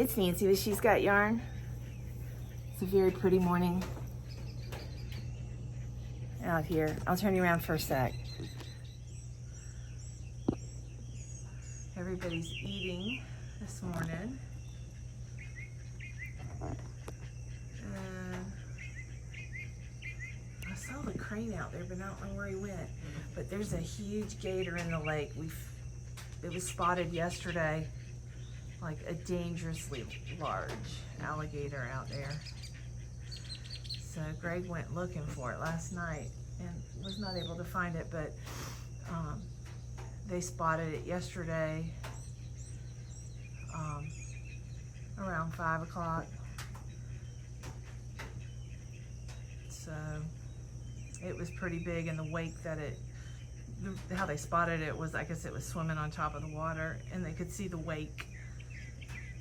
It's Nancy with She's Got Yarn. It's a very pretty morning out here. I'll turn you around for a sec. Everybody's eating this morning. I saw the crane out there, but I don't know where he went. But there's a huge gator in the lake. It was spotted yesterday, like a dangerously large alligator out there. So Greg went looking for it last night and was not able to find it, but they spotted it yesterday around 5 o'clock. So it was pretty big, and the wake that how they spotted it was, I guess it was swimming on top of the water, and they could see the wake,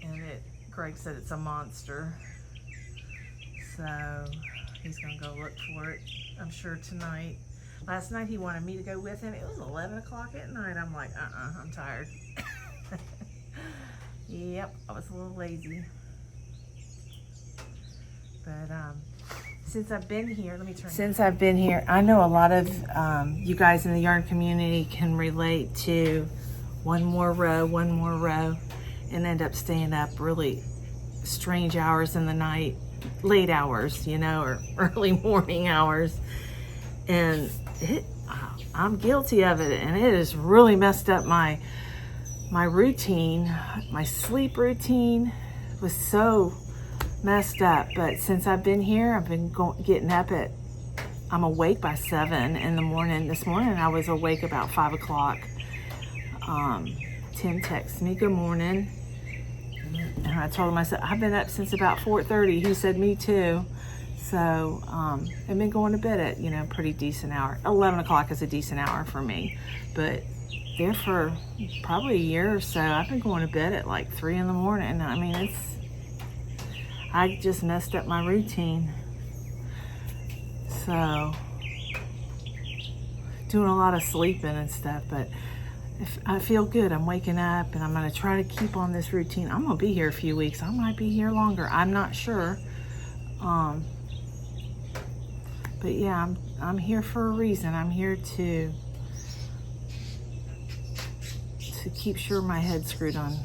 and Greg said it's a monster. So he's gonna go look for it, I'm sure tonight. Last night he wanted me to go with him. It was 11 o'clock at night. I'm like, I'm tired. Yep, I was a little lazy. But since I've been here, I know a lot of you guys in the yarn community can relate to one more row, and end up staying up really strange hours in the night, late hours, you know, or early morning hours. And I'm guilty of it, and it has really messed up my routine. My sleep routine was so messed up. But since I've been here, I've been getting up I'm awake by 7 in the morning. This morning I was awake about 5 o'clock. Tim texted me, good morning. And I told him, I said, I've been up since about 4:30. He said, me too. So I've been going to bed at, you know, pretty decent hour. 11 o'clock is a decent hour for me. But there for probably a year or so, I've been going to bed at like 3 in the morning. I mean, I just messed up my routine. So doing a lot of sleeping and stuff, but if I feel good, I'm waking up, and I'm going to try to keep on this routine. I'm going to be here a few weeks. I might be here longer. I'm not sure. But yeah, I'm here for a reason. I'm here to keep sure my head's screwed on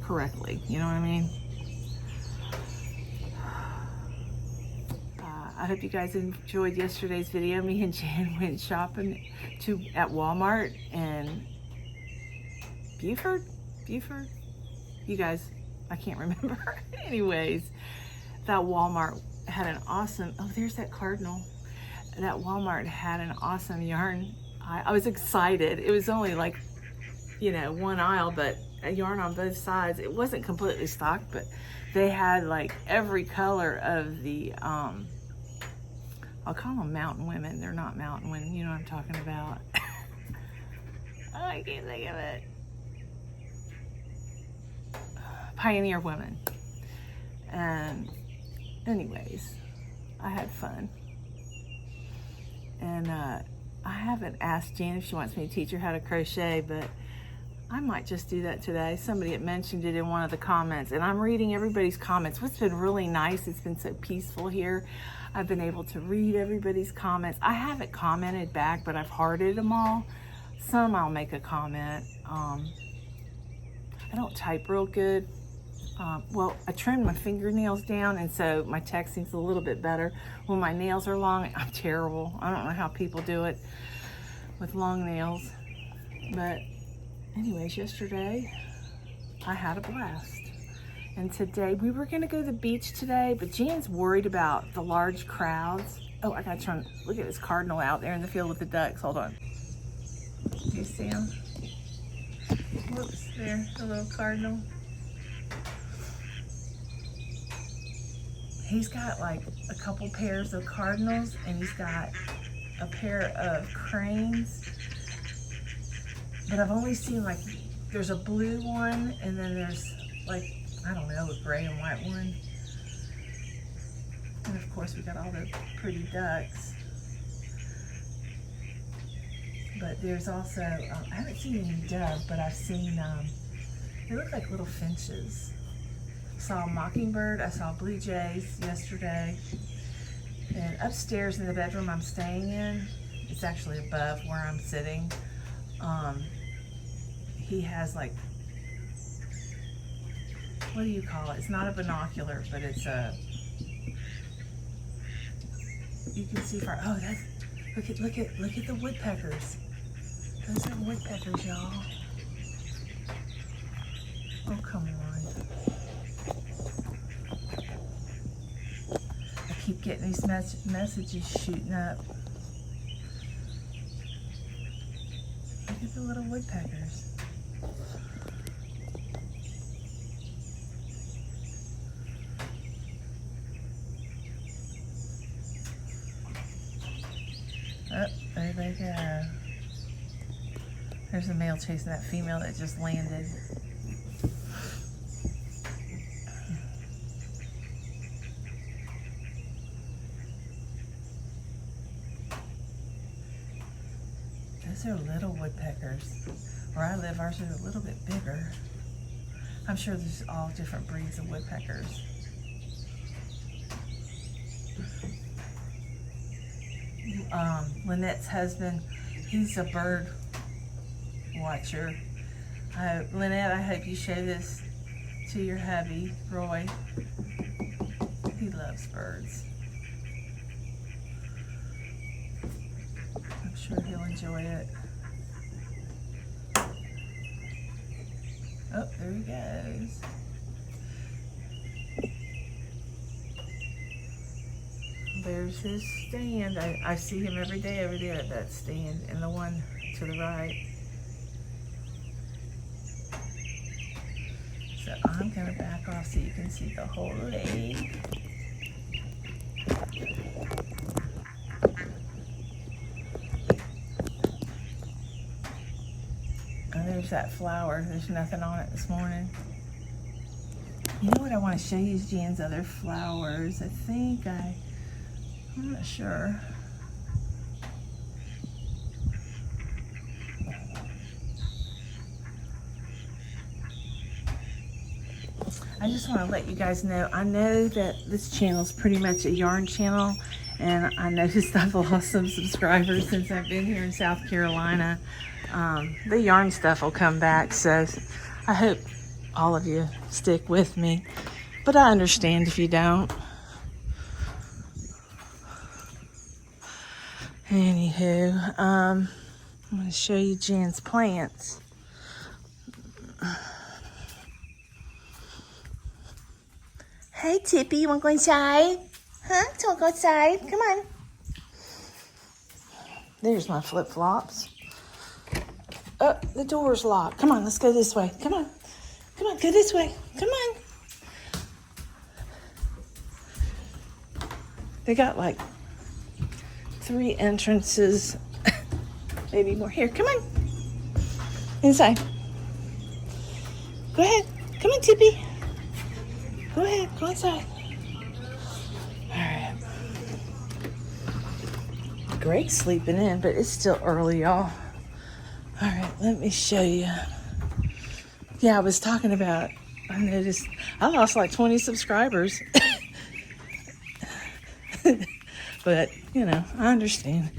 correctly. You know what I mean? I hope you guys enjoyed yesterday's video. Me and Jan went shopping at Walmart in Buford? You guys, I can't remember. Anyways, that Walmart had an awesome, oh, there's that cardinal. That Walmart had an awesome yarn. I was excited. It was only like, you know, one aisle, but a yarn on both sides. It wasn't completely stocked, but they had like every color of the, I'll call them mountain women. They're not mountain women. You know what I'm talking about. Oh, I can't think of it. Pioneer women. And anyways, I had fun. And I haven't asked Jan if she wants me to teach her how to crochet, but I might just do that today. Somebody had mentioned it in one of the comments, and I'm reading everybody's comments. What's been really nice, it's been so peaceful here. I've been able to read everybody's comments. I haven't commented back, but I've hearted them all. Some I'll make a comment. I don't type real good. Well, I trimmed my fingernails down, and so my texting's a little bit better. When my nails are long, I'm terrible. I don't know how people do it with long nails. But anyways, yesterday I had a blast. And today, we were gonna go to the beach today, but Jan's worried about the large crowds. Oh, I gotta try and look at this cardinal out there in the field with the ducks. Hold on. Do you see him? Whoops, there, the little cardinal. He's got like a couple pairs of cardinals, and he's got a pair of cranes. But I've only seen like, there's a blue one, and then there's like, I don't know, a gray and white one. And of course we got all the pretty ducks. But there's also, I haven't seen any dove, but I've seen, they look like little finches. saw a mockingbird. I saw blue jays yesterday. And upstairs in the bedroom I'm staying in, it's actually above where I'm sitting. He has like, what do you call it? It's not a binocular, but it's a, you can see far. Oh, that's, look at the woodpeckers. Those are woodpeckers, y'all. Oh, come on. I keep getting these messages shooting up. Look at the little woodpeckers. Oh, there they go. There's a male chasing that female that just landed. Those are little woodpeckers. Where I live, ours are a little bit bigger. I'm sure there's all different breeds of woodpeckers. Lynette's husband, he's a bird watcher. Lynette, I hope you show this to your hubby, Roy. He loves birds. I'm sure he'll enjoy it. Oh, there he goes. There's his stand. I see him every day over there at that stand, and the one to the right. So I'm gonna back off so you can see the whole leg. And there's that flower. There's nothing on it this morning. You know what I want to show you is Jan's other flowers. I'm not sure. I just want to let you guys know, I know that this channel is pretty much a yarn channel, and I noticed I've lost some subscribers since I've been here in South Carolina. The yarn stuff will come back, so I hope all of you stick with me, but I understand if you don't. Anywho, I'm going to show you Jan's plants. Hey Tippy, you want to go inside? Huh? Do you want to go outside? Come on. There's my flip-flops. Oh, the door's locked. Come on, let's go this way. Come on. Come on, go this way. Come on. They got like 3 entrances. Maybe more. Here, come on. Inside. Go ahead. Come on, Tippy. Go ahead. Go inside. All right. Greg's sleeping in, but it's still early, y'all. All right, let me show you. Yeah, I was talking about, I noticed I lost like 20 subscribers. But, you know, I understand.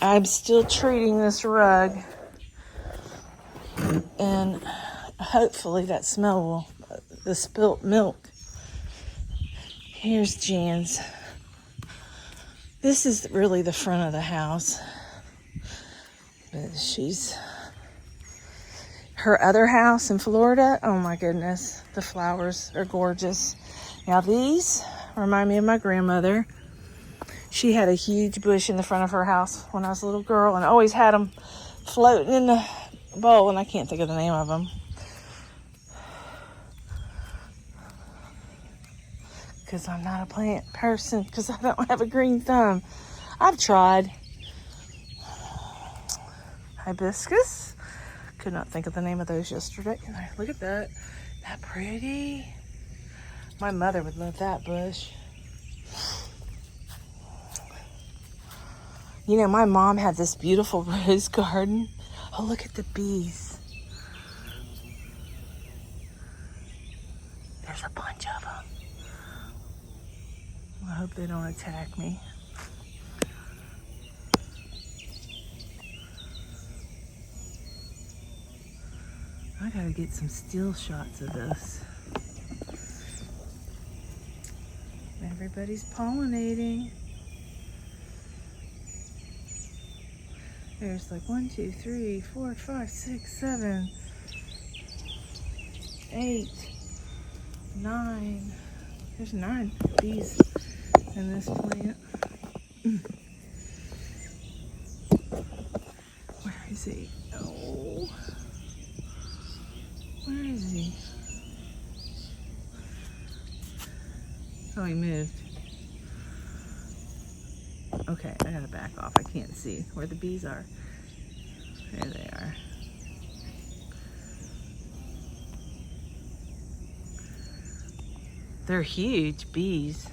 I'm still treating this rug. And hopefully that smell will, the spilt milk. Here's Jan's. This is really the front of the house. But her other house in Florida, oh my goodness, the flowers are gorgeous. Now these remind me of my grandmother. She had a huge bush in the front of her house when I was a little girl, and always had them floating in the bowl, and I can't think of the name of them. Because I'm not a plant person, because I don't have a green thumb. I've tried. Hibiscus. Could not think of the name of those yesterday. Look at that. Isn't that pretty? My mother would love that bush. You know, my mom had this beautiful rose garden. Oh, look at the bees. There's a bunch of them. I hope they don't attack me. I gotta get some still shots of this. Everybody's pollinating. There's like 1, 2, 3, 4, 5, 6, 7, 8, 9. There's 9 bees in this plant. Where is he? Oh. Where is he? Oh, he moved. Okay, I gotta back off. I can't see where the bees are. There they are. They're huge bees.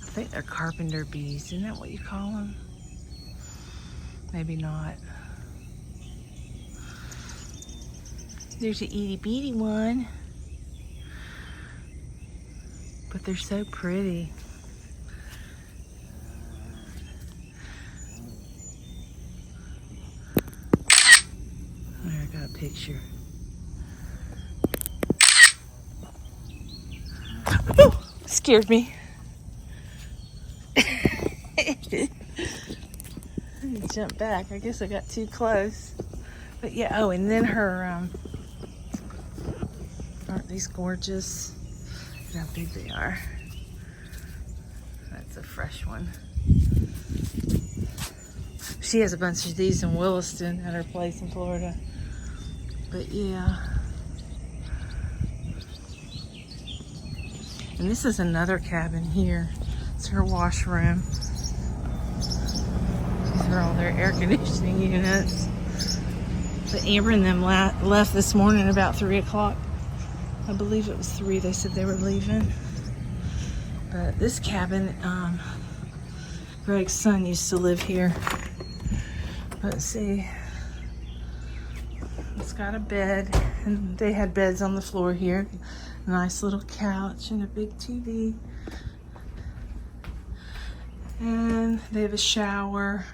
I think they're carpenter bees. Isn't that what you call them? Maybe not. There's an itty bitty one. But they're so pretty. There, I got a picture. Oh, scared me. I jumped back. I guess I got too close. But yeah, oh, and then her, aren't these gorgeous? Look how big they are. That's a fresh one. She has a bunch of these in Williston at her place in Florida. But yeah. And this is another cabin here. It's her washroom. These are all their air conditioning units. But Amber and them left this morning about 3 o'clock. I believe it was 3 they said they were leaving. But this cabin, Greg's son used to live here. Let's see. It's got a bed, and they had beds on the floor here. A nice little couch and a big TV. And they have a shower.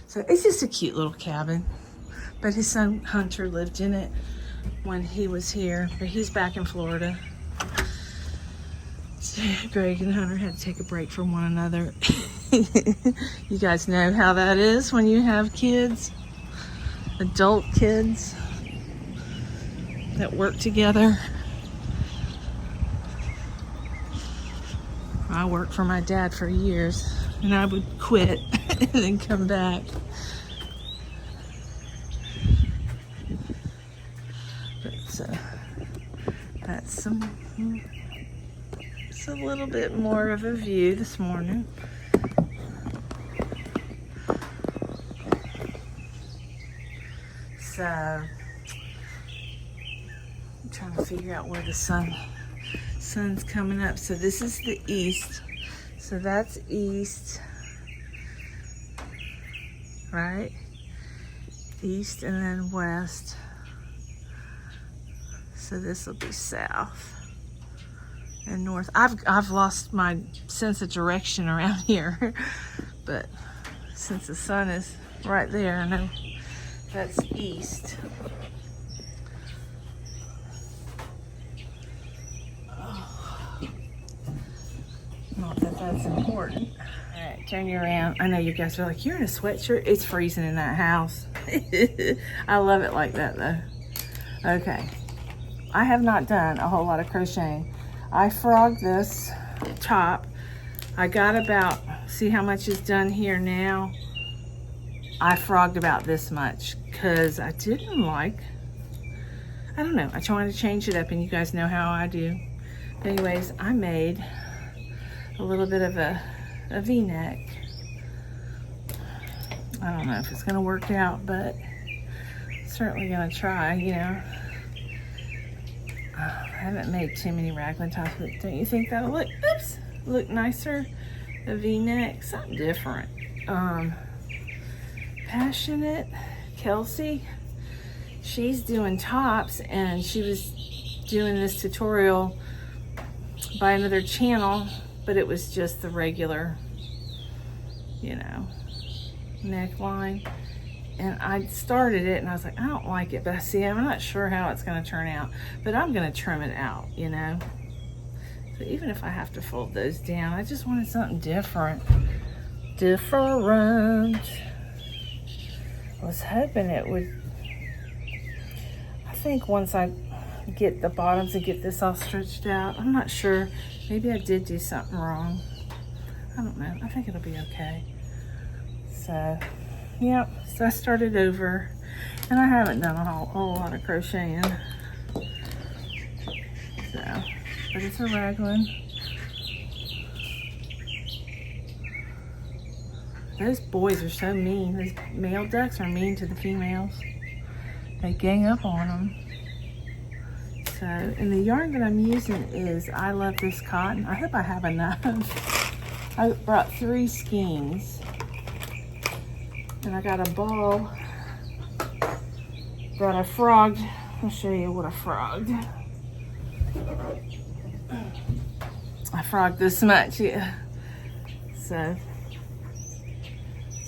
So it's just a cute little cabin. But his son Hunter lived in it when he was here, but he's back in Florida. So Greg and Hunter had to take a break from one another. You guys know how that is when you have kids, adult kids that work together. I worked for my dad for years, and I would quit and then come back. But that's it's a little bit more of a view this morning. So I'm trying to figure out where the sun's coming up. So this is the east. So that's east, right? East and then west. So this will be south and north. I've lost my sense of direction around here, but since the sun is right there, I know that's east. Oh. Not that that's important. All right, turn you around. I know you guys are like, you're in a sweatshirt. It's freezing in that house. I love it like that though. Okay. I have not done a whole lot of crocheting. I frogged this top. I got about, see how much is done here now? I frogged about this much because I didn't like, I don't know, I tried to change it up, and you guys know how I do. But anyways, I made a little bit of a V-neck. I don't know if it's gonna work out, but certainly gonna try, you know. I haven't made too many raglan tops, but don't you think that'll look nicer? A V-neck, something different. Passionate Kelsey, she's doing tops, and she was doing this tutorial by another channel, but it was just the regular, you know, neckline. And I started it and I was like, I don't like it, but I see, I'm not sure how it's going to turn out, but I'm going to trim it out, you know. So even if I have to fold those down, I just wanted something different. I was hoping it would, I think once I get the bottoms and get this all stretched out, I'm not sure, maybe I did do something wrong. I don't know, I think it'll be okay. So, yep, so I started over, and I haven't done a whole lot of crocheting. So, but it's a raglan. Those boys are so mean. Those male ducks are mean to the females. They gang up on them. So, and the yarn that I'm using is I Love This Cotton. I hope I have enough. I brought 3 skeins. And I got a ball. Brought a frog. I'll show you what I frogged. I frogged this much, yeah. So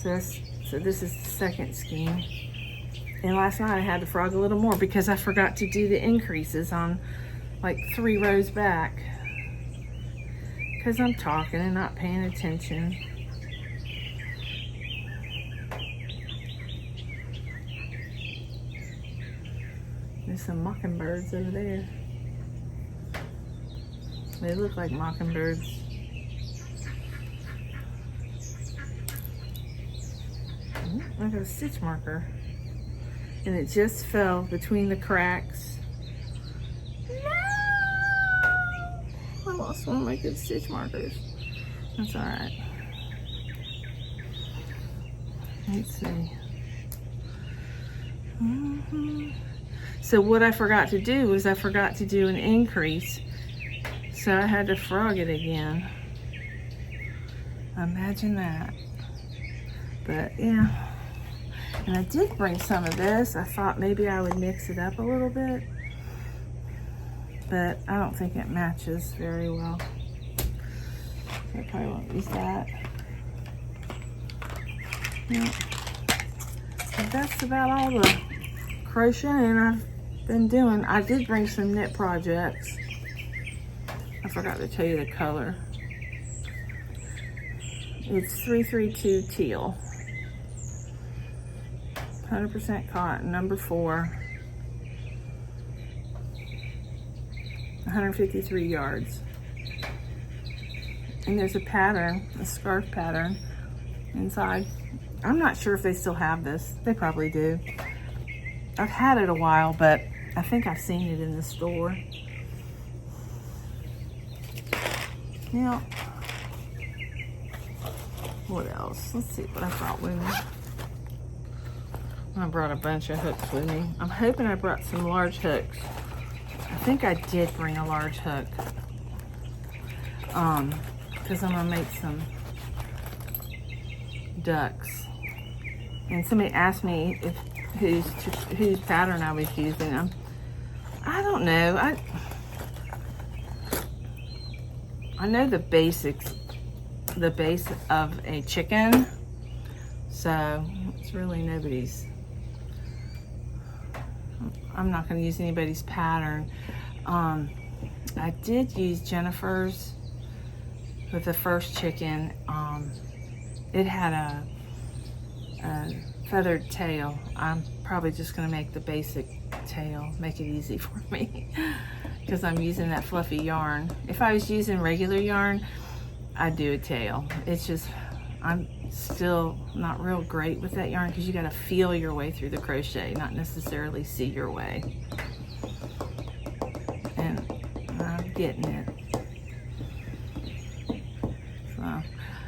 this is the second skein. And last night I had to frog a little more because I forgot to do the increases on like 3 rows back. Because I'm talking and not paying attention. There's some mockingbirds over there. They look like mockingbirds. I got a stitch marker. And it just fell between the cracks. No! I lost one of my good stitch markers. That's alright. Let's see. So what I forgot to do was I forgot to do an increase. So I had to frog it again. Imagine that. But yeah. And I did bring some of this. I thought maybe I would mix it up a little bit. But I don't think it matches very well. So I probably won't use that. Yeah. But that's about all the crocheting I've been doing. I did bring some knit projects. I forgot to tell you the color. It's 332 teal. 100% cotton, number 4. 153 yards. And there's a pattern, a scarf pattern inside. I'm not sure if they still have this. They probably do. I've had it a while, but I think I've seen it in the store. Yeah. What else? Let's see what I brought with me. I brought a bunch of hooks with me. I'm hoping I brought some large hooks. I think I did bring a large hook. Because I'm gonna make some ducks. And somebody asked me if whose pattern I was using. I don't know. I know the basics, the base of a chicken. So it's really nobody's. I'm not going to use anybody's pattern. I did use Jennifer's with the first chicken. It had a feathered tail. I'm probably just going to make the basic tail, make it easy for me because I'm using that fluffy yarn. If I was using regular yarn, I'd do a tail. It's just, I'm still not real great with that yarn because you got to feel your way through the crochet, not necessarily see your way. And I'm getting it. So,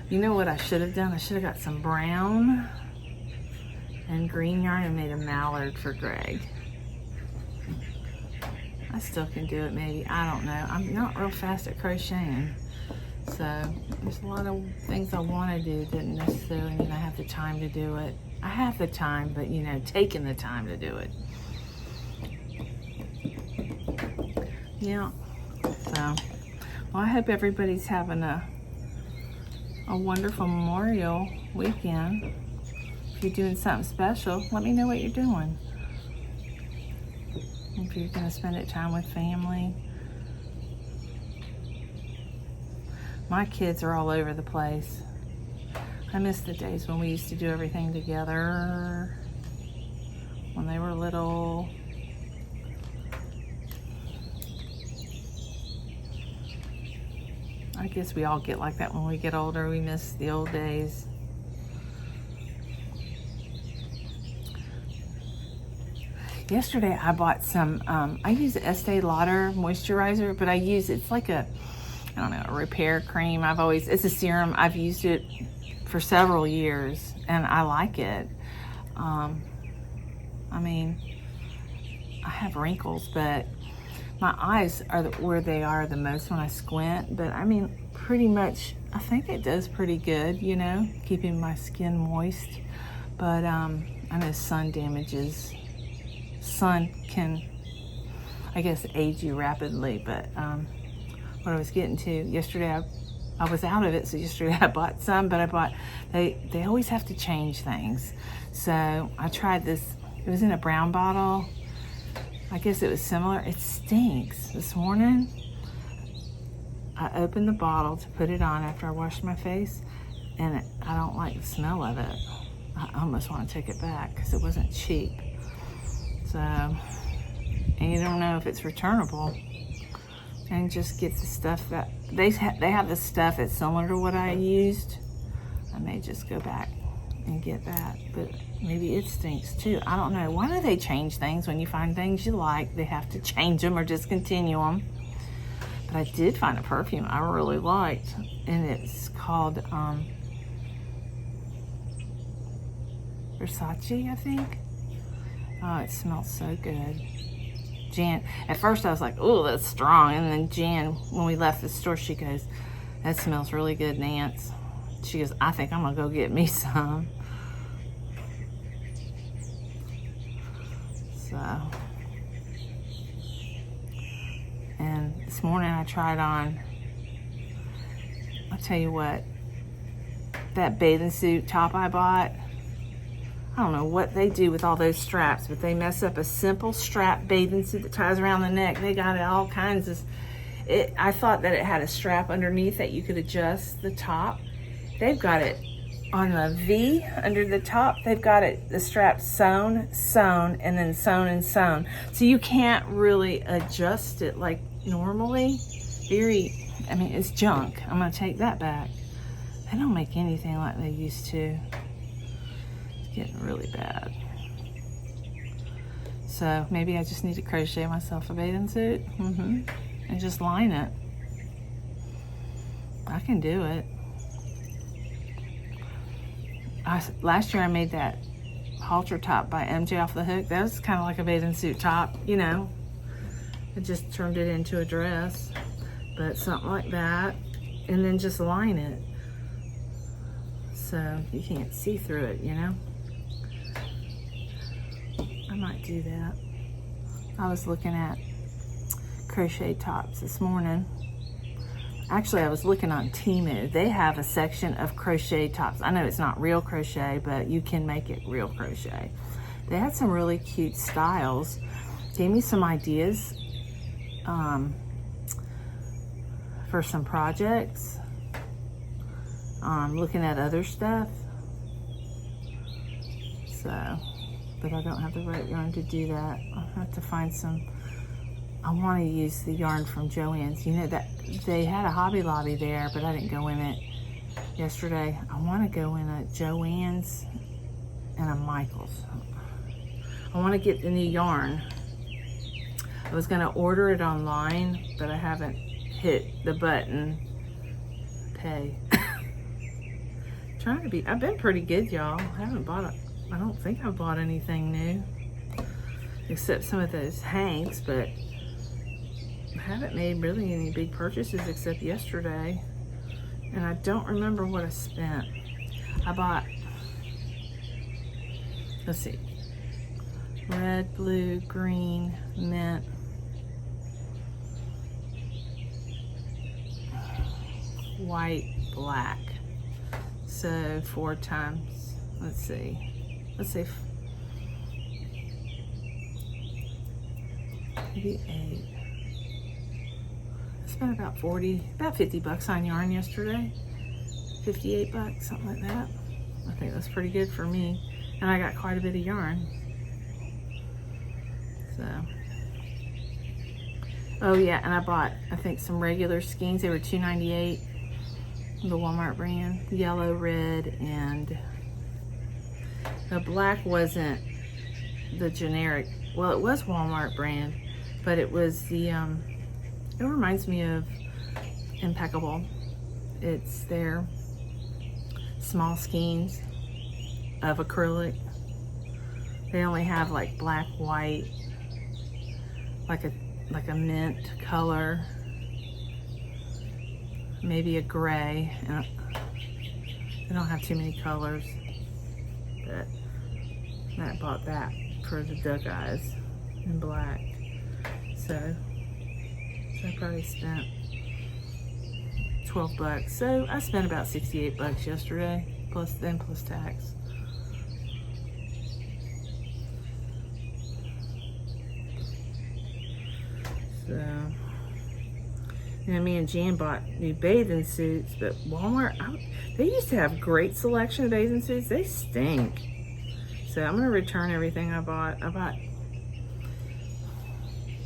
you know what I should have done? I should have got some brown and green yarn and made a mallard for Greg. I still can do it maybe. I don't know. I'm not real fast at crocheting. So there's a lot of things I want to do, didn't necessarily mean I have the time to do it. I have the time, but you know, taking the time to do it. Yeah. So, well, I hope everybody's having a wonderful Memorial weekend. If you're doing something special, let me know what you're doing. If you're going to spend it time with family. My kids are all over the place. I miss the days when we used to do everything together. When they were little. I guess we all get like that when we get older. We miss the old days. Yesterday I bought some, I use Estee Lauder moisturizer, but it's like a, I don't know, a repair cream. It's a serum. I've used it for several years and I like it. I mean, I have wrinkles, but my eyes are where they are the most when I squint. But I mean, pretty much, I think it does pretty good, you know, keeping my skin moist. But I know sun can, I guess, age you rapidly. But what I was getting to yesterday, I was out of it, so yesterday I bought some, but they always have to change things. So I tried this. It was in a brown bottle. I guess it was similar. It stinks. This morning, I opened the bottle to put it on after I washed my face, and I don't like the smell of it. I almost want to take it back because it wasn't cheap. So, and you don't know if it's returnable. And just get the stuff that they have the stuff that's similar to what I used. I may just go back and get that, but maybe it stinks too. I don't know. Why do they change things when you find things you like? They have to change them or discontinue them. But I did find a perfume I really liked, and it's called Versace, I think. Oh, it smells so good. Jan, at first I was like, oh, that's strong. And then Jan, when we left the store, she goes, that smells really good, Nance. She goes, I think I'm going to go get me some. So, and this morning I tried on, I'll tell you what, that bathing suit top I bought. I don't know what they do with all those straps, but they mess up a simple strap bathing suit that ties around the neck. They got it all kinds of, I thought that it had a strap underneath that you could adjust the top. They've got it on the V under the top. They've got it, the strap sewn, and then sewn and sewn. So you can't really adjust it like normally. I mean, it's junk. I'm gonna take that back. They don't make anything like they used to. Getting really bad. So maybe I just need to crochet myself a bathing suit and just line it. I can do it. Last year I made that halter top by MJ off the hook. That was kind of like a bathing suit top, you know. I just turned it into a dress, but something like that, and then just line it so you can't see through it, you know. I might do that. I was looking at crochet tops this morning. Actually, I was looking on TEMU. They have a section of crochet tops. I know it's not real crochet, but you can make it real crochet. They had some really cute styles. Gave me some ideas for some projects. Looking at other stuff. So, but I don't have the right yarn to do that. I'll have to find some. I want to use the yarn from Joann's. You know that they had a Hobby Lobby there, but I didn't go in it yesterday. I want to go in a Joann's and a Michael's. I want to get the new yarn. I was going to order it online, but I haven't hit the button pay. Trying to be, I've been pretty good, y'all. I haven't bought it. I don't think I've bought anything new, except some of those hanks, but I haven't made really any big purchases except yesterday, and I don't remember what I spent. I bought, let's see, red, blue, green, mint, white, black. So 4 times, let's say 88. I spent about 50 bucks on yarn yesterday. 58 bucks, something like that. I think that's pretty good for me. And I got quite a bit of yarn. So, oh yeah, and I bought, I think, some regular skeins. They were $2.98, the Walmart brand, yellow, red, and the black wasn't the generic. Well, it was Walmart brand, but it was the, it reminds me of Impeccable. It's their small skeins of acrylic. They only have like black, white, like a mint color, maybe a gray. They don't have too many colors, but Matt bought that for the duck eyes in black. So I probably spent 12 bucks. So I spent about 68 bucks yesterday, plus tax. So, you know, me and Jan bought new bathing suits, but Walmart, they used to have great selection of bathing suits. They stink. So I'm gonna return everything I bought. I bought, I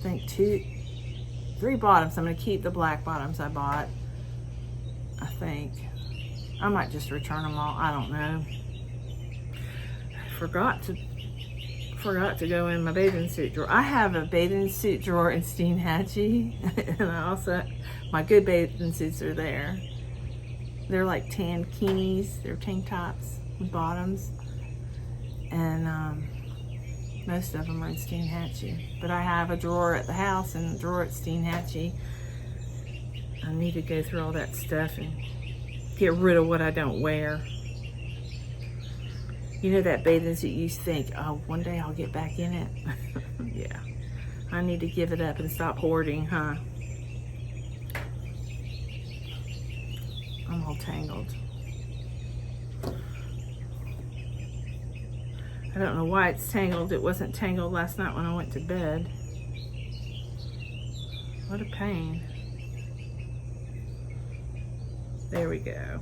think 3 bottoms. I'm gonna keep the black bottoms I bought. I think I might just return them all. I don't know. I forgot to go in my bathing suit drawer. I have a bathing suit drawer in Steinhatchee, and I also, my good bathing suits are there. They're like tankinis. They're tank tops with bottoms, and most of them are in Steinhatchee. But I have a drawer at the house and a drawer at Steinhatchee. I need to go through all that stuff and get rid of what I don't wear. You know that bathing suit you think, oh, one day I'll get back in it? Yeah. I need to give it up and stop hoarding, huh? I'm all tangled. I don't know why it's tangled. It wasn't tangled last night when I went to bed. What a pain. There we go.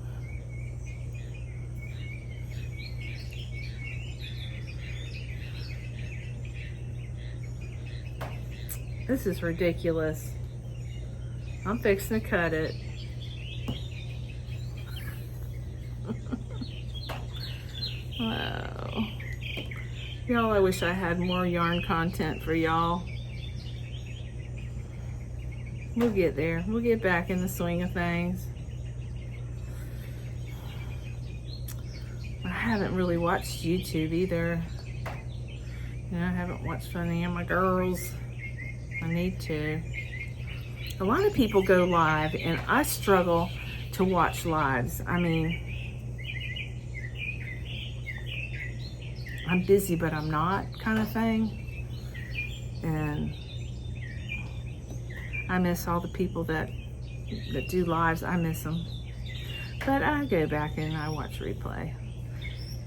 This is ridiculous. I'm fixing to cut it. Wow. Y'all, I wish I had more yarn content for y'all. We'll get there. We'll get back in the swing of things. I haven't really watched YouTube either. You know, I haven't watched any of my girls. I need to. A lot of people go live, and I struggle to watch lives. I mean, I'm busy, but I'm not kind of thing. And I miss all the people that do lives. I miss them. But I go back and I watch replay.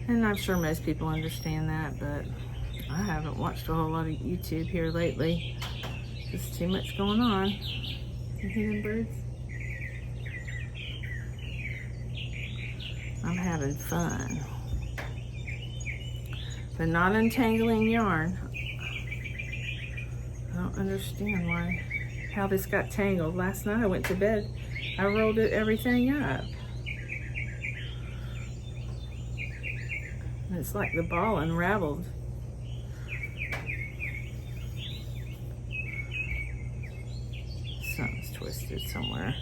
And I'm sure most people understand that, but I haven't watched a whole lot of YouTube here lately. There's too much going on. You hear them birds? I'm having fun. But not untangling yarn. I don't understand how this got tangled. Last night I went to bed, I rolled everything up. And it's like the ball unraveled. Something's twisted somewhere.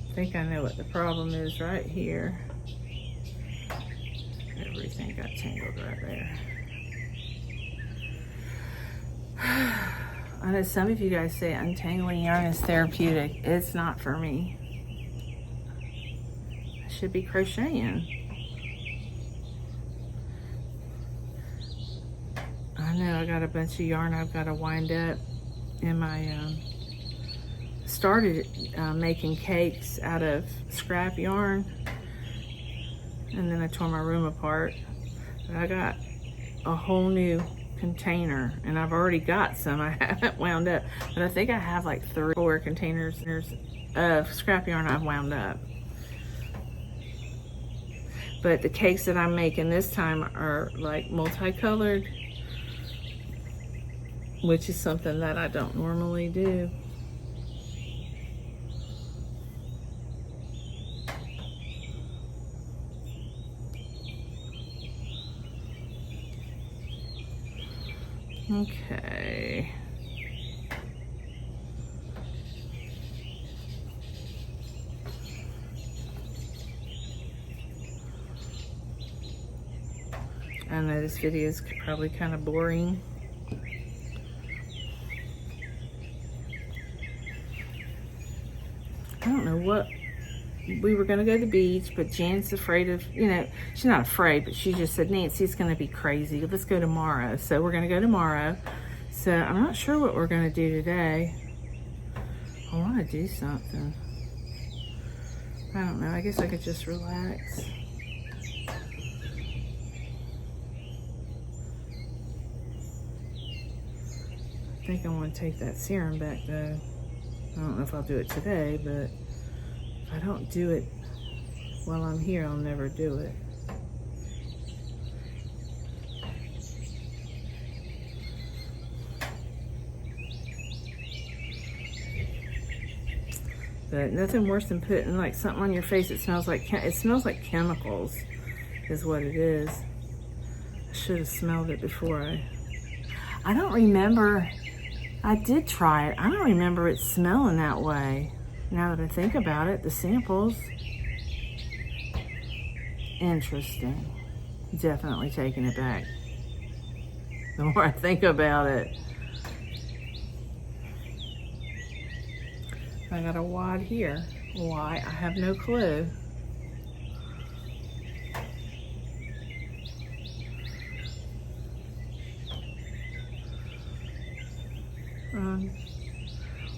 I think I know what the problem is right here. Everything got tangled right there. I know some of you guys say untangling yarn is therapeutic. It's not for me. should be crocheting. I know I got a bunch of yarn I've got to wind up in my, started making cakes out of scrap yarn, and then I tore my room apart. But I got a whole new container, and I've already got some I haven't wound up, but I think I have like 3 or 4 containers of scrap yarn I've wound up. But the cakes that I'm making this time are like multicolored, which is something that I don't normally do. Okay. I know this video is probably kind of boring. I don't know what, we were gonna go to the beach, but Jan's afraid of, you know, she's not afraid, but she just said, Nancy, it's gonna be crazy. Let's go tomorrow. So we're gonna go tomorrow. So I'm not sure what we're gonna do today. I wanna do something. I don't know, I guess I could just relax. I think I want to take that serum back though. I don't know if I'll do it today, but if I don't do it while I'm here, I'll never do it. But nothing worse than putting like something on your face that smells like chemicals is what it is. I should have smelled it before I don't remember. I did try it. I don't remember it smelling that way. Now that I think about it, the samples. Interesting. Definitely taking it back. The more I think about it. I got a wad here. Why? I have no clue.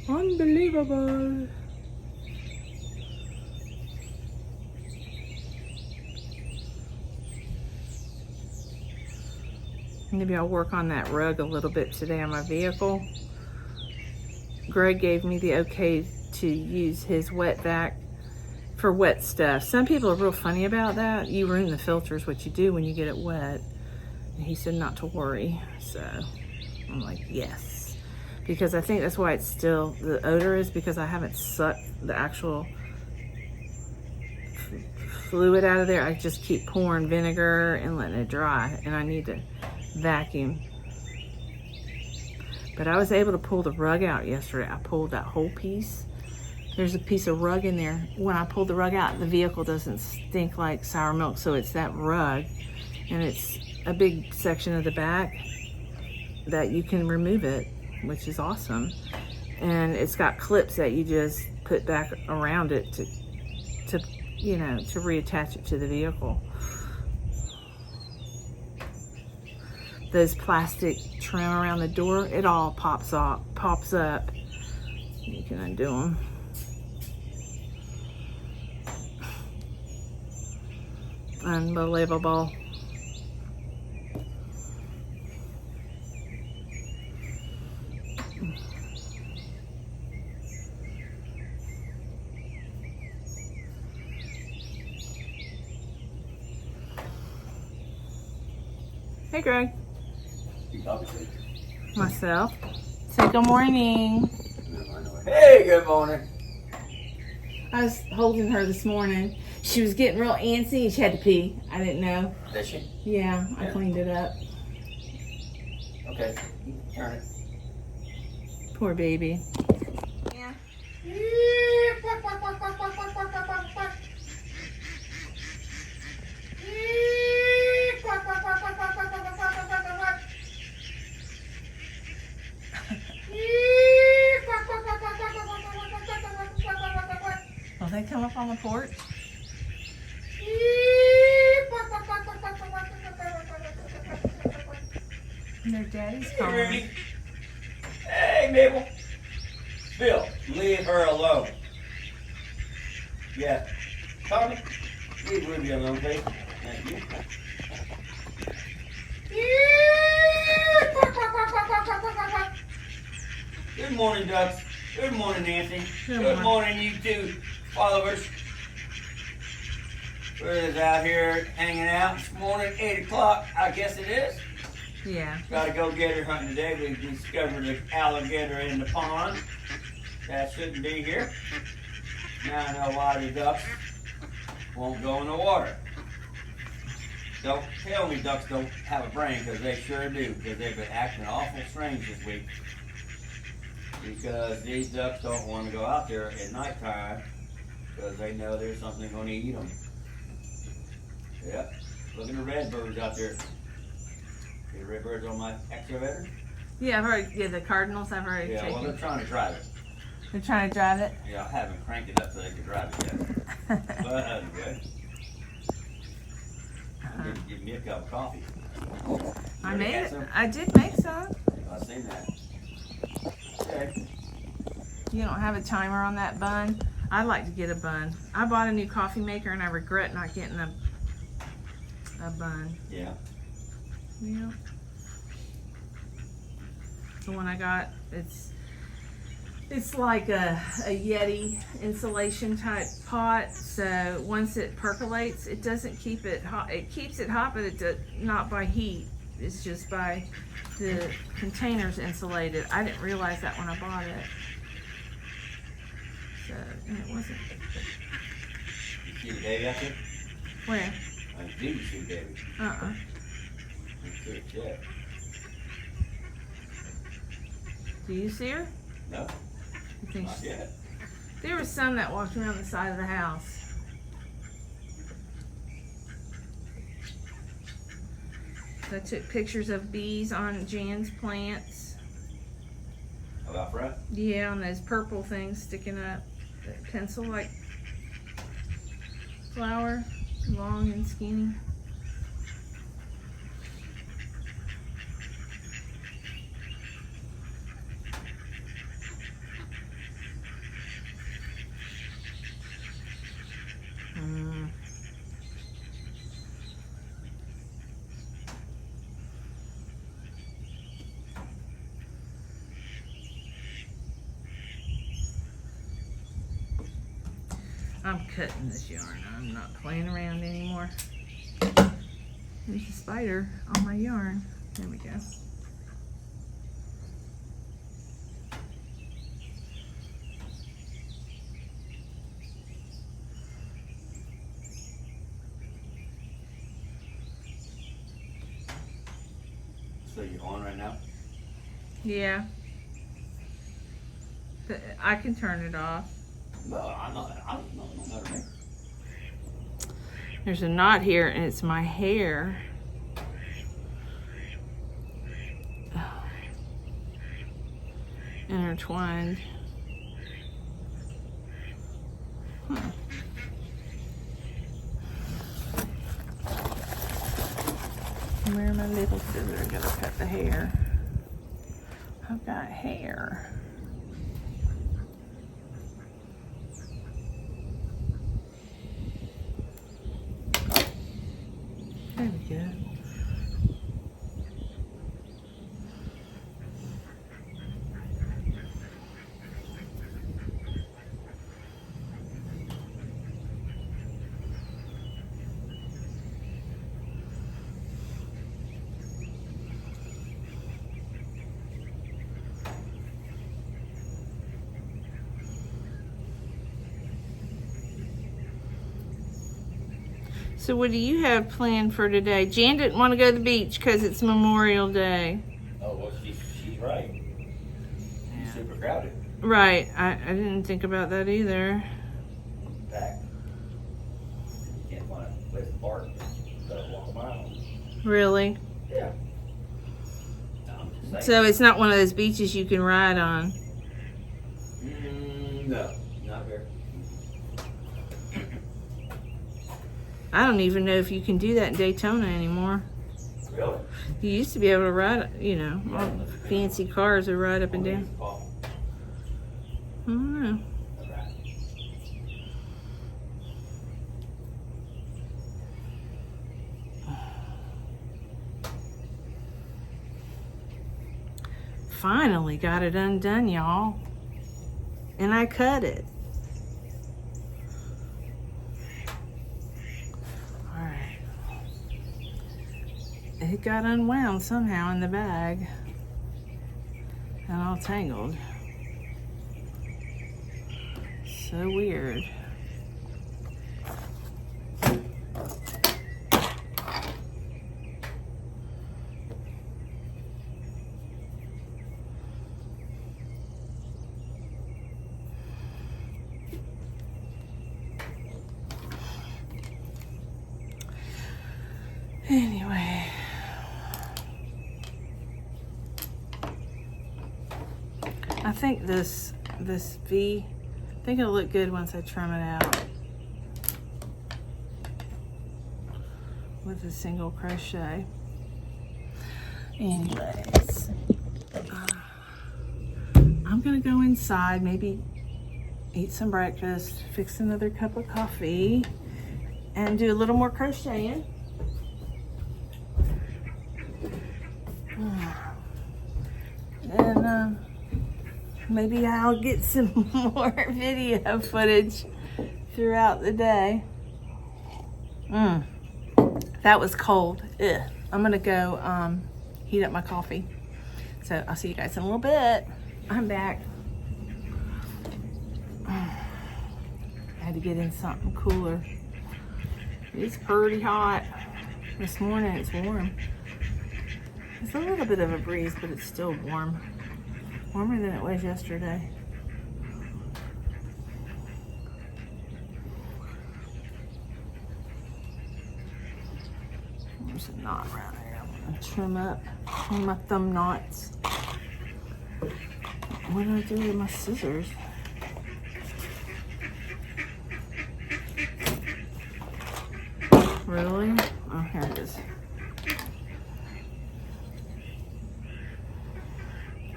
Unbelievable. Maybe I'll work on that rug a little bit today on my vehicle. Greg gave me the okay to use his wet vac for wet stuff. Some people are real funny about that. You ruin the filters, what you do when you get it wet. And he said not to worry. So I'm like, yes. Because I think that's why it's still, the odor is because I haven't sucked the actual fluid out of there. I just keep pouring vinegar and letting it dry, and I need to vacuum. But I was able to pull the rug out yesterday. I pulled that whole piece. There's a piece of rug in there. When I pulled the rug out, the vehicle doesn't stink like sour milk, so it's that rug, and it's a big section of the back that you can remove it, which is awesome. And it's got clips that you just put back around it to you know, to reattach it to the vehicle. Those plastic trim around the door, it all pops up. You can undo them. Unbelievable. Hey, Greg. Myself. Say good morning. Hey, good morning. I was holding her this morning. She was getting real antsy and she had to pee. I didn't know. Did she? Yeah, I cleaned it up. Okay, turn it. Poor baby. Yeah. Will they come up on the porch? Daddy's Hey, calling. Rudy. Hey, Mabel. Bill, leave her alone. Yeah. Tommy, leave Ruby alone, please. Thank you. Good morning, ducks. Good morning, Nancy. Good morning, you two followers. We're just out here hanging out this morning, 8 o'clock, I guess it is. Yeah. Gotta go gator hunting today. We discovered an alligator in the pond. That shouldn't be here. Now I know why the ducks won't go in the water. Don't tell me ducks don't have a brain, because they sure do, because they've been acting awful strange this week. Because these ducks don't want to go out there at nighttime, because they know there's something going to eat them. Yep. Look at the redbirds out there. See the redbirds on my excavator? Yeah, I've already, the cardinals I've already Yeah, taken. well, they're trying to drive it. They're trying to drive it? Yeah, I haven't cranked it up so they can drive it yet. But anyway. Give me a cup of coffee. I made it. I did make some. I've seen that. Okay. You don't have a timer on that bun? I'd like to get a bun. I bought a new coffee maker and I regret not getting a bun. Yeah. Yeah. The one I got, it's like a Yeti insulation type pot, so once it percolates, it doesn't keep it hot. It keeps it hot, but it does not by heat. It's just by the containers insulated. I didn't realize that when I bought it. So, and it wasn't. You see the baby out there? Where? I do see the baby. Uh-uh. Yeah. Do you see her? No, You think not yet. There was some that walked around the side of the house. So I took pictures of bees on Jan's plants. About front? Yeah, on those purple things sticking up. That pencil-like flower, long and skinny. I'm cutting this yarn. I'm not playing around anymore. There's a spider on my yarn. There we go. So you're on right now? Yeah. I can turn it off. No, I'm not. I don't know how to make it. There's a knot here and it's my hair. Intertwined. Where are my little scissors gonna cut the hair? I've got hair. There we go. So what do you have planned for today? Jan didn't want to go to the beach because it's Memorial Day. Oh, well, she's right. It's super crowded. Right. I didn't think about that either. Packed. You can't find a place to park. Gotta walk a mile. Really? Yeah. No, I'm just saying. So it's not one of those beaches you can ride on. No, not here. I don't even know if you can do that in Daytona anymore. Really? You used to be able to ride, you know, all fancy cars would ride up and down. I don't know. Finally got it undone, y'all. And I cut it. Alright. It got unwound somehow in the bag. And all tangled. So weird. Anyway, I think this V, I think it'll look good once I trim it out with a single crochet. Anyways, I'm gonna go inside, maybe eat some breakfast, fix another cup of coffee, and do a little more crocheting. And maybe I'll get some more video footage throughout the day. That was cold. Ugh. I'm gonna go heat up my coffee. So I'll see you guys in a little bit. I'm back. I had to get in something cooler. It's pretty hot. This morning it's warm. It's a little bit of a breeze, but it's still warm. Warmer than it was yesterday. There's a knot around here. I'm gonna trim my thumb knots. What do I do with my scissors? Really? Oh, here it is.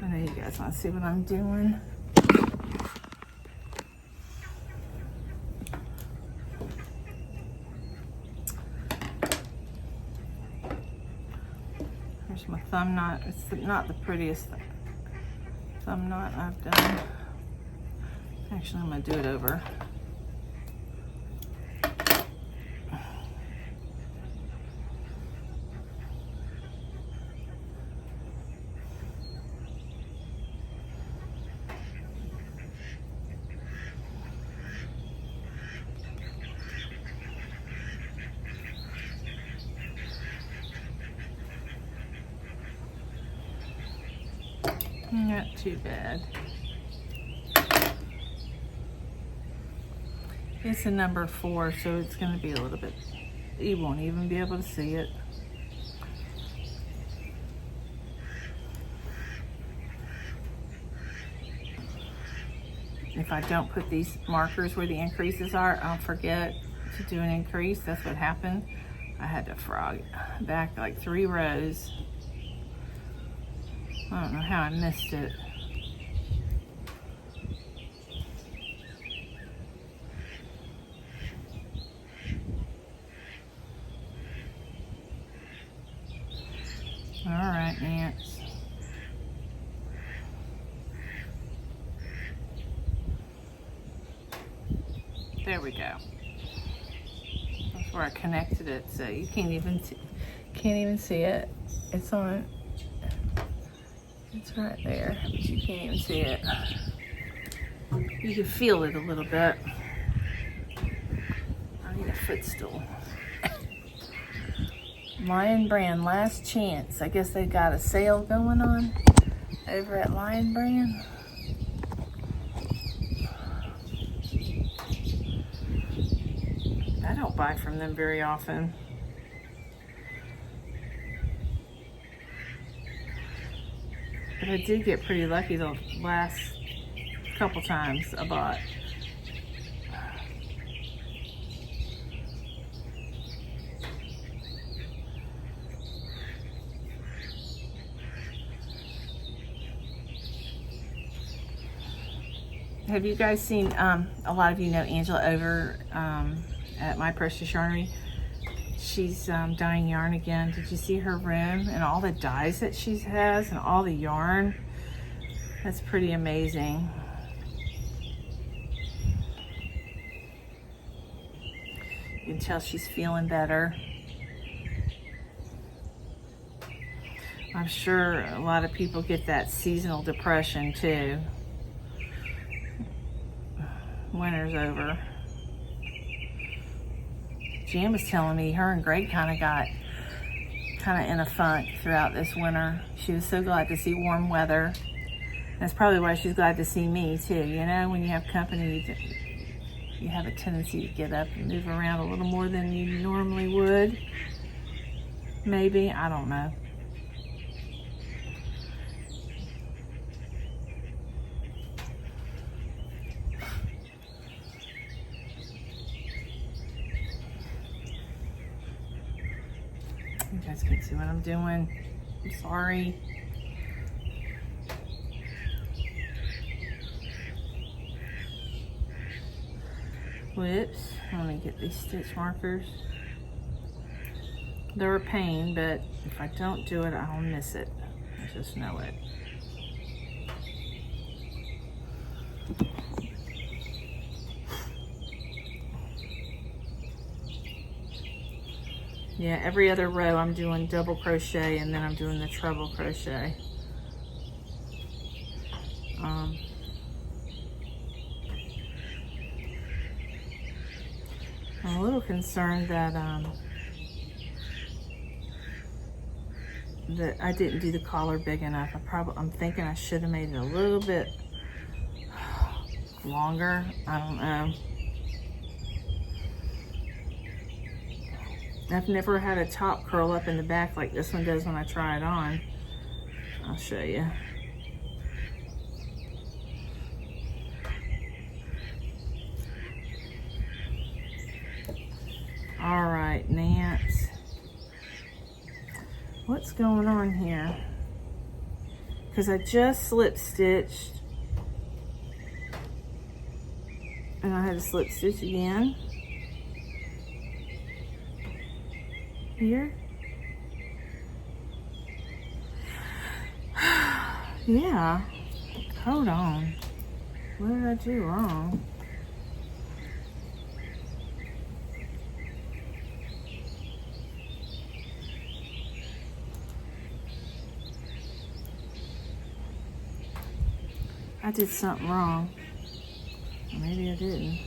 I know you guys want to see what I'm doing. Here's my thumb knot. It's not the prettiest thumb knot I've done. Actually, I'm going to do it over. Not too bad. It's a number 4, so it's going to be a little bit, you won't even be able to see it. If I don't put these markers where the increases are, I'll forget to do an increase. That's what happened. I had to frog back like 3 rows. I don't know how I missed it. All right, ants. There we go. That's where I connected it, so you can't even see it. It's on. It's right there, but you can't even see it. You can feel it a little bit. I need a footstool. Lion Brand, last chance. I guess they got a sale going on over at Lion Brand. I don't buy from them very often. But I did get pretty lucky the last couple times I bought. Have you guys seen, a lot of you know Angela over at My Precious Yarnery? She's dyeing yarn again. Did you see her room and all the dyes that she has and all the yarn? That's pretty amazing. You can tell she's feeling better. I'm sure a lot of people get that seasonal depression too. Winter's over. Jan was telling me her and Greg kind of got in a funk throughout this winter. She was so glad to see warm weather. That's probably why she's glad to see me too. You know, when you have company, you have a tendency to get up and move around a little more than you normally would. Maybe, I don't know. You guys can see what I'm doing. I'm sorry. Whoops. Let me get these stitch markers. They're a pain, but if I don't do it, I'll miss it. I just know it. Yeah, every other row I'm doing double crochet and then I'm doing the treble crochet. I'm a little concerned that that I didn't do the collar big enough. I'm thinking I should have made it a little bit longer. I don't know. I've never had a top curl up in the back like this one does when I try it on. I'll show you. All right, Nance. What's going on here? Because I just slip stitched and I had to slip stitch again. Here. Yeah. Hold on. What did I do wrong? I did something wrong. Maybe I didn't.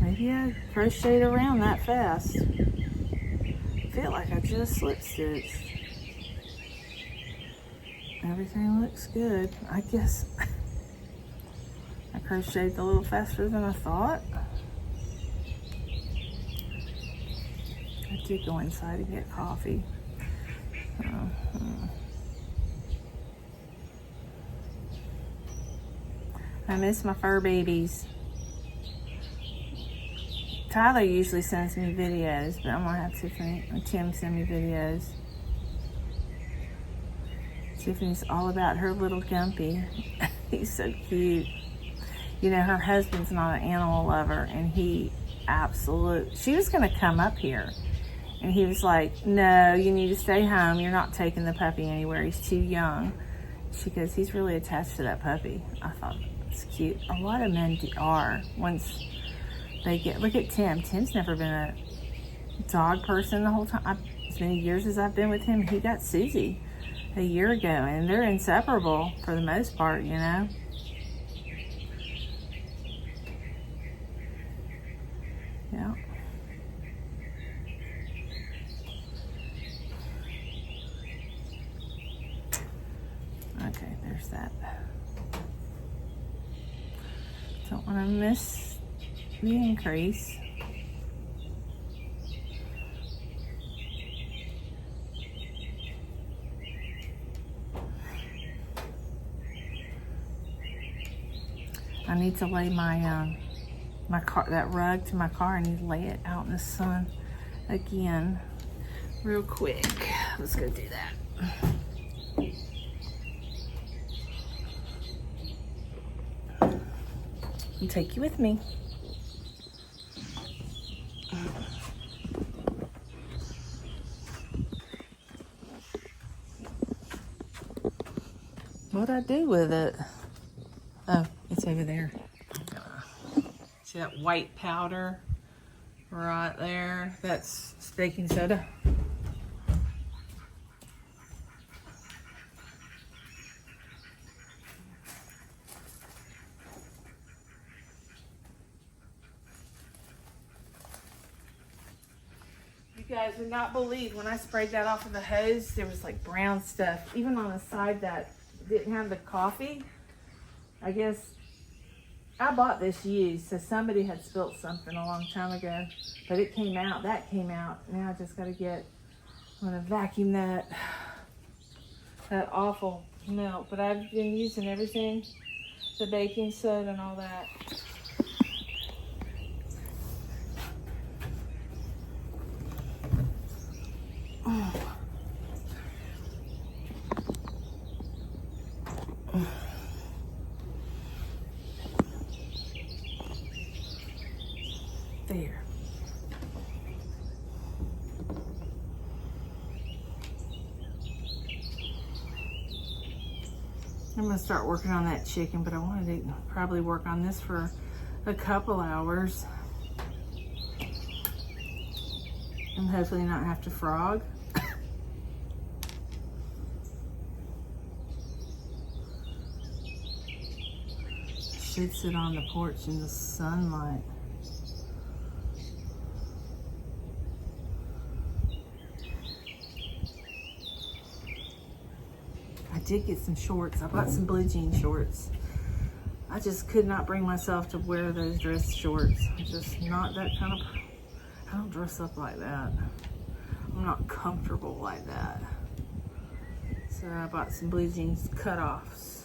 Maybe I crocheted around that fast. I feel like I just slip stitched. Everything looks good. I guess I crocheted a little faster than I thought. I did go inside and get coffee. I miss my fur babies. Tyler usually sends me videos, but I'm gonna have Tiffany or Tim send me videos. Tiffany's all about her little Gumpy. He's so cute. You know, her husband's not an animal lover, and he she was gonna come up here, and he was like, no, you need to stay home. You're not taking the puppy anywhere. He's too young. She goes, he's really attached to that puppy. I thought, it's cute. A lot of men are once they get, look at Tim. Tim's never been a dog person the whole time. As many years as I've been with him, he got Susie a year ago, and they're inseparable for the most part, you know. Yeah. Okay, there's that. Don't want to miss the increase. I need to lay my that rug to my car. I need to lay it out in the sun again real quick. Let's go do that. and take you with me. What'd I do with it? Oh, it's over there. See that white powder right there? That's baking soda. You guys would not believe when I sprayed that off of the hose, there was like brown stuff, even on the side that didn't have the coffee. I guess I bought this used, so somebody had spilt something a long time ago, but it came out, that came out. Now I just gotta I'm gonna vacuum that awful milk, but I've been using everything, the baking soda and all that. There. I'm gonna start working on that chicken, but I wanted to probably work on this for a couple hours and hopefully not have to frog. Should sit on the porch in the sunlight. I did get some shorts. I bought some blue jean shorts. I just could not bring myself to wear those dress shorts. I'm just not that kind of, I don't dress up like that. I'm not comfortable like that. So I bought some blue jeans cutoffs.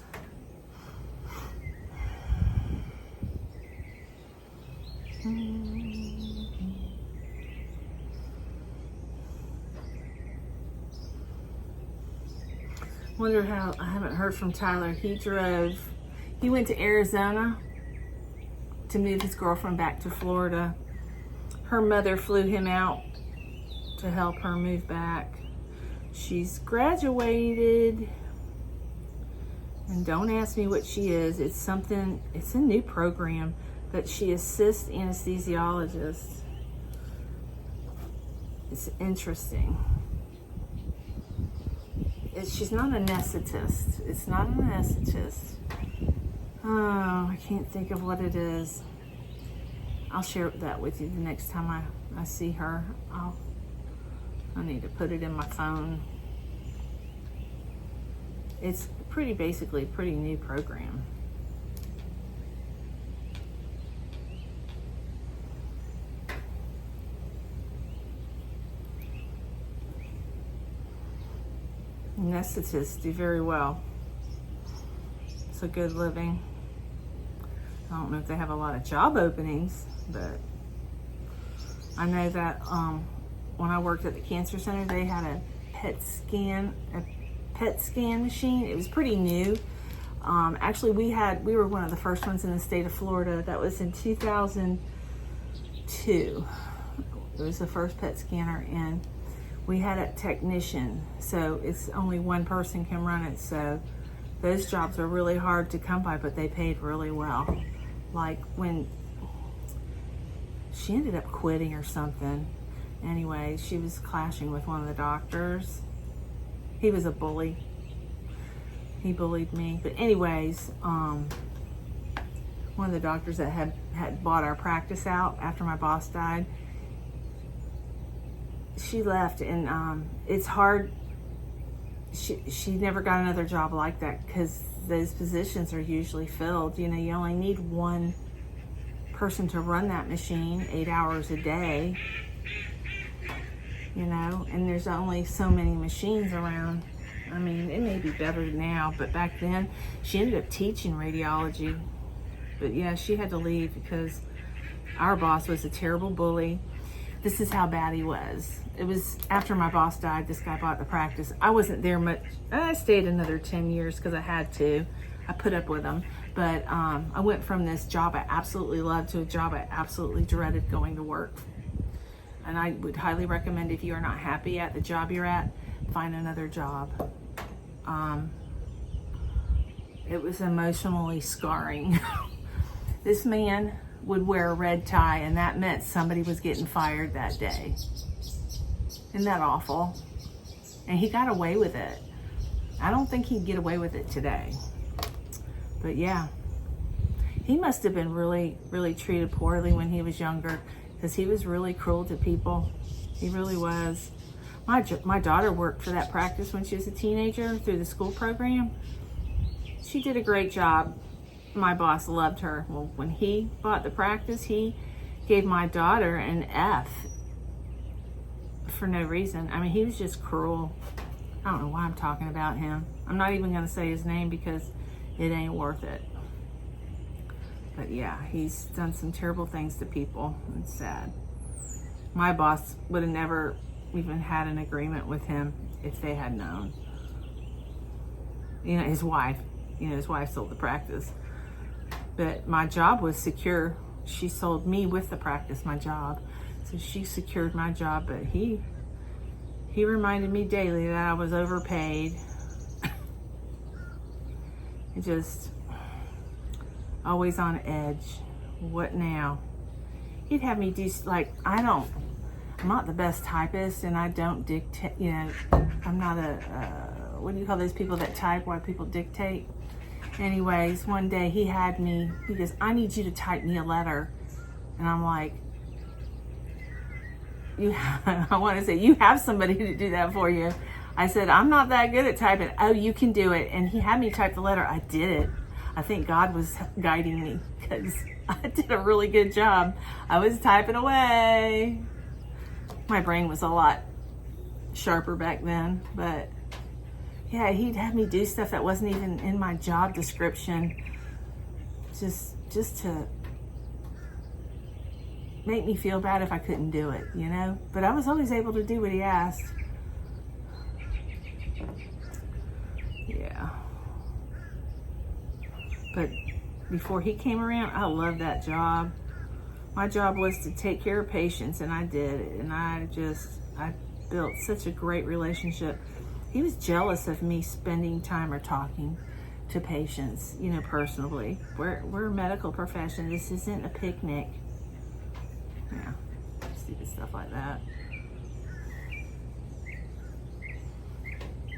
Wonder how, I haven't heard from Tyler. He went to Arizona to move his girlfriend back to Florida. Her mother flew him out to help her move back. She's graduated, and don't ask me what she is. It's a new program, but she assists anesthesiologists. It's interesting. She's not an anesthetist. It's not an anesthetist. Oh, I can't think of what it is. I'll share that with you the next time I see her. I need to put it in my phone. It's basically a pretty new program. Anesthetists do very well. It's a good living. I don't know if they have a lot of job openings, but I know that when I worked at the cancer center, they had a PET scan machine. It was pretty new. Actually, we were one of the first ones in the state of Florida. That was in 2002. It was the first PET scanner, and we had a technician, so it's only one person can run it. So those jobs are really hard to come by, but they paid really well. Like when she ended up quitting or something. Anyway, she was clashing with one of the doctors. He was a bully. He bullied me. But anyways, one of the doctors that had bought our practice out after my boss died, she left, and it's hard. She never got another job like that because those positions are usually filled. You know, you only need one person to run that machine 8 hours a day, you know, and there's only so many machines around. I mean, it may be better now, but back then she ended up teaching radiology. But yeah, she had to leave because our boss was a terrible bully. This is how bad he was. It was after my boss died, this guy bought the practice. I wasn't there much. I stayed another 10 years because I had to. I put up with him. But I went from this job I absolutely loved to a job I absolutely dreaded going to work. And I would highly recommend, if you are not happy at the job you're at, find another job. It was emotionally scarring. This man would wear a red tie, and that meant somebody was getting fired that day. Isn't that awful? And he got away with it. I don't think he'd get away with it today. But yeah, he must have been really, really treated poorly when he was younger, because he was really cruel to people. He really was. My daughter worked for that practice when she was a teenager through the school program. She did a great job. My boss loved her. Well, when he bought the practice, he gave my daughter an F for no reason. I mean, he was just cruel. I don't know why I'm talking about him. I'm not even going to say his name because it ain't worth it. But yeah, he's done some terrible things to people. It's sad. My boss would have never even had an agreement with him if they had known. You know, his wife sold the practice. But my job was secure. She sold me with the practice, my job. So she secured my job, but he reminded me daily that I was overpaid. Just always on edge. What now? He'd have me do, like, I'm not the best typist, and I don't dictate, you know, I'm not what do you call those people that type while people dictate? Anyways, one day he goes, I need you to type me a letter. And I'm like, I want to say, you have somebody to do that for you. I said, I'm not that good at typing. Oh, you can do it. And he had me type the letter. I did it. I think God was guiding me, because I did a really good job. I was typing away. My brain was a lot sharper back then, but yeah, he'd have me do stuff that wasn't even in my job description, just to make me feel bad if I couldn't do it, you know? But I was always able to do what he asked. Yeah. But before he came around, I loved that job. My job was to take care of patients, and I did it. And I built such a great relationship. He was jealous of me spending time or talking to patients, you know, personally. We're a medical profession. This isn't a picnic. Yeah, stupid stuff like that.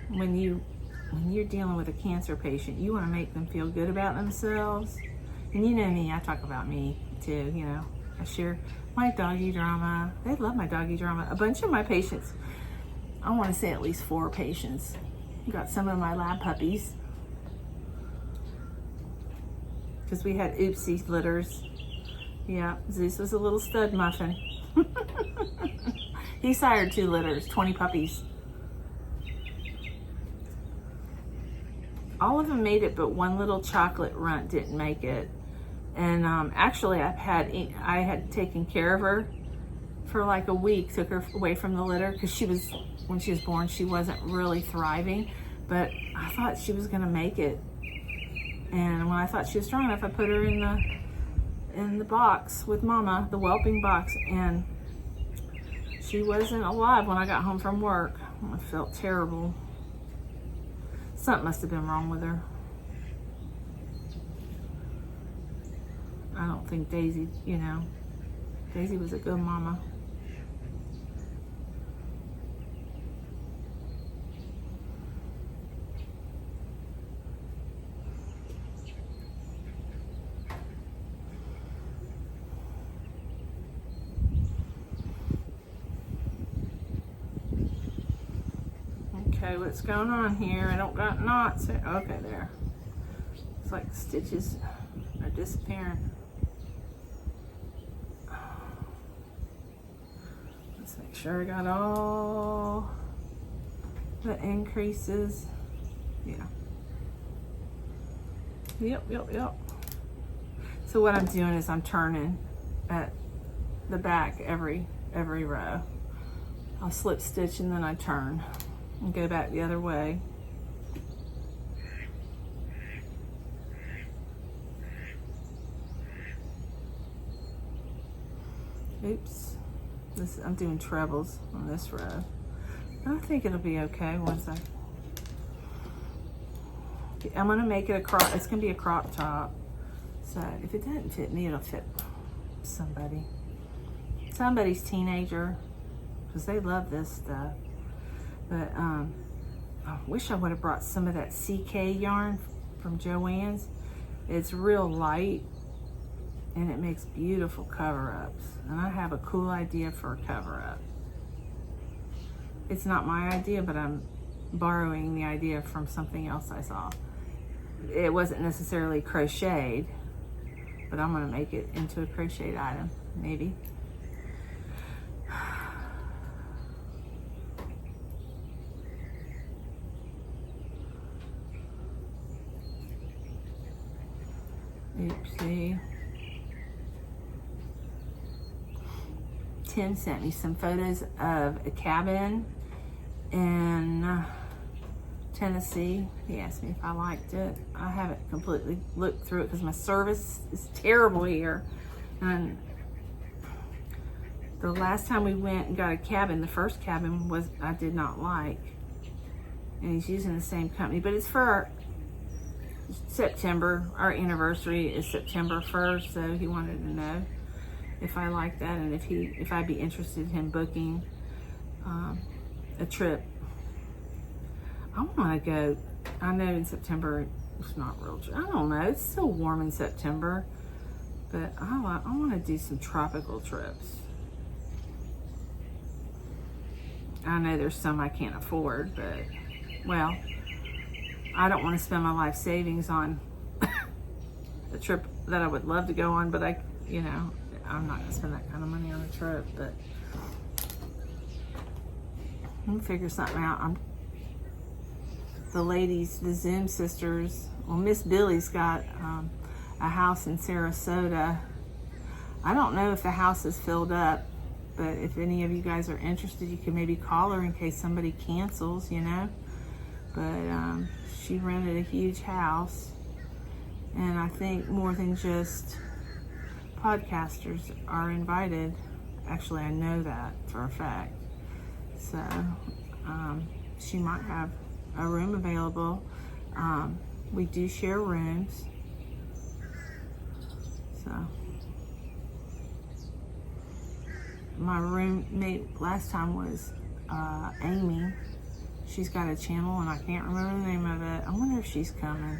When you're dealing with a cancer patient, you want to make them feel good about themselves. And you know me, I talk about me too, you know. I share my doggy drama. They love my doggy drama. A bunch of my patients, I want to say at least 4 patients, got some of my lab puppies. Because we had oopsie litters. Yeah, Zeus was a little stud muffin. He sired 2 litters, 20 puppies. All of them made it, but one little chocolate runt didn't make it. And actually, I had taken care of her for like a week, took her away from the litter, because when she was born, she wasn't really thriving, but I thought she was gonna make it. And when I thought she was strong enough, I put her in the box with Mama, the whelping box, and she wasn't alive when I got home from work. I felt terrible. Something must have been wrong with her. I don't think Daisy, you know, Daisy was a good mama. Okay, what's going on here? I don't got knots. Okay, there. It's like the stitches are disappearing. Let's make sure I got all the increases. Yeah. Yep. So what I'm doing is I'm turning at the back every row. I'll slip stitch and then I turn and go back the other way. Oops. I'm doing trebles on this row. I think it'll be okay once I'm gonna make it a crop. It's gonna be a crop top. So if it doesn't fit me, it'll fit somebody's teenager, because they love this stuff. But I wish I would have brought some of that CK yarn from Joann's. It's real light and it makes beautiful cover-ups. And I have a cool idea for a cover-up. It's not my idea, but I'm borrowing the idea from something else I saw. It wasn't necessarily crocheted, but I'm gonna make it into a crocheted item, maybe. Oopsie. Tim sent me some photos of a cabin in Tennessee. He asked me if I liked it. I haven't completely looked through it because my service is terrible here. And the last time we went and got a cabin, the first cabin I did not like. And he's using the same company, but it's for September. Our anniversary is September 1st, so he wanted to know if I like that and if I'd be interested in booking a trip. I want to go. I know in September it's not real. I don't know. It's still warm in September, but I want to do some tropical trips. I know there's some I can't afford, but well, I don't want to spend my life savings on a trip that I would love to go on, but I'm not gonna spend that kind of money on a trip. But we'll figure something out. The ladies, the Zoom sisters, well, Miss Billy's got a house in Sarasota. I don't know if the house is filled up, but if any of you guys are interested, you can maybe call her in case somebody cancels, But she rented a huge house, and I think more than just podcasters are invited. Actually, I know that for a fact. So she might have a room available. We do share rooms. So my roommate last time was Amy. She's got a channel and I can't remember the name of it. I wonder if she's coming.